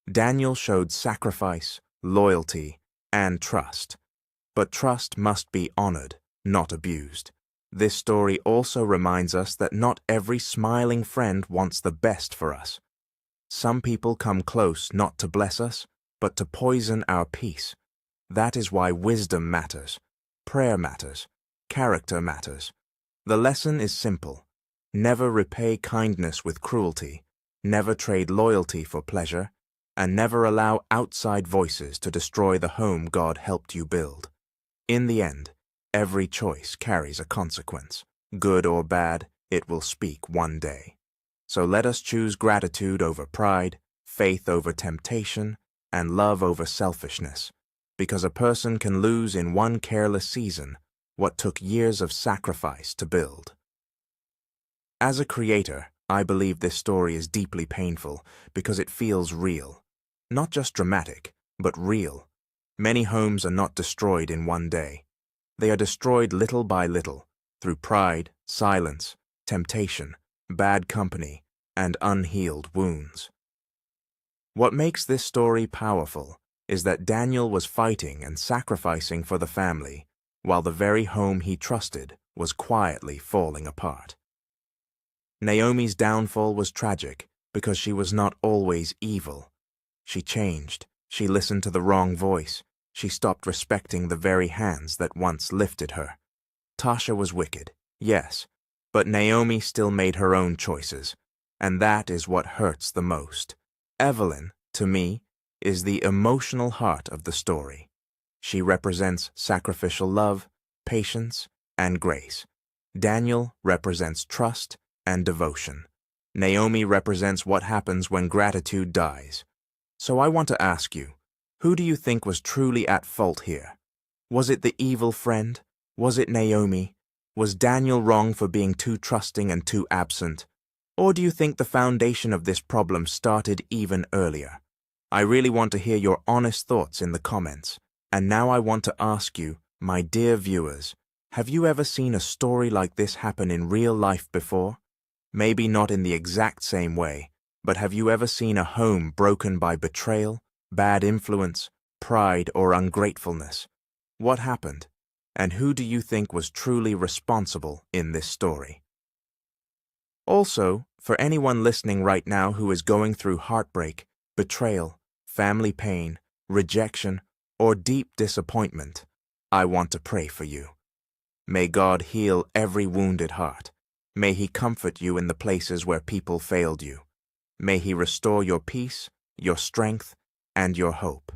Speaker 1: Daniel showed sacrifice, loyalty, and trust. But trust must be honored, not abused. This story also reminds us that not every smiling friend wants the best for us. Some people come close not to bless us, but to poison our peace. That is why wisdom matters, prayer matters, character matters. The lesson is simple. Never repay kindness with cruelty, never trade loyalty for pleasure, and never allow outside voices to destroy the home God helped you build. In the end, every choice carries a consequence. Good or bad, it will speak one day. So let us choose gratitude over pride, faith over temptation, and love over selfishness, because a person can lose in one careless season what took years of sacrifice to build. As a creator, I believe this story is deeply painful because it feels real. Not just dramatic, but real. Many homes are not destroyed in one day. They are destroyed little by little, through pride, silence, temptation, bad company, and unhealed wounds. What makes this story powerful is that Daniel was fighting and sacrificing for the family, while the very home he trusted was quietly falling apart. Naomi's downfall was tragic because she was not always evil. She changed. She listened to the wrong voice. She stopped respecting the very hands that once lifted her. Tasha was wicked, yes, but Naomi still made her own choices, and that is what hurts the most. Evelyn, to me, is the emotional heart of the story. She represents sacrificial love, patience, and grace. Daniel represents trust and devotion. Naomi represents what happens when gratitude dies. So I want to ask you, who do you think was truly at fault here? Was it the evil friend? Was it Naomi? Was Daniel wrong for being too trusting and too absent? Or do you think the foundation of this problem started even earlier? I really want to hear your honest thoughts in the comments. And now I want to ask you, my dear viewers, have you ever seen a story like this happen in real life before? Maybe not in the exact same way, but have you ever seen a home broken by betrayal, bad influence, pride, or ungratefulness? What happened? And who do you think was truly responsible in this story? Also, for anyone listening right now who is going through heartbreak, betrayal, family pain, rejection, or deep disappointment, I want to pray for you. May God heal every wounded heart. May He comfort you in the places where people failed you. May He restore your peace, your strength, and your hope.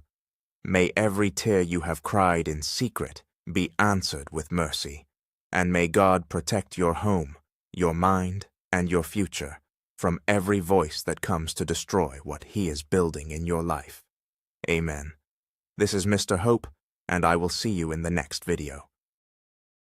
Speaker 1: May every tear you have cried in secret be answered with mercy. And may God protect your home, your mind, and your future from every voice that comes to destroy what He is building in your life. Amen. This is Mr. Hope, and I will see you in the next video.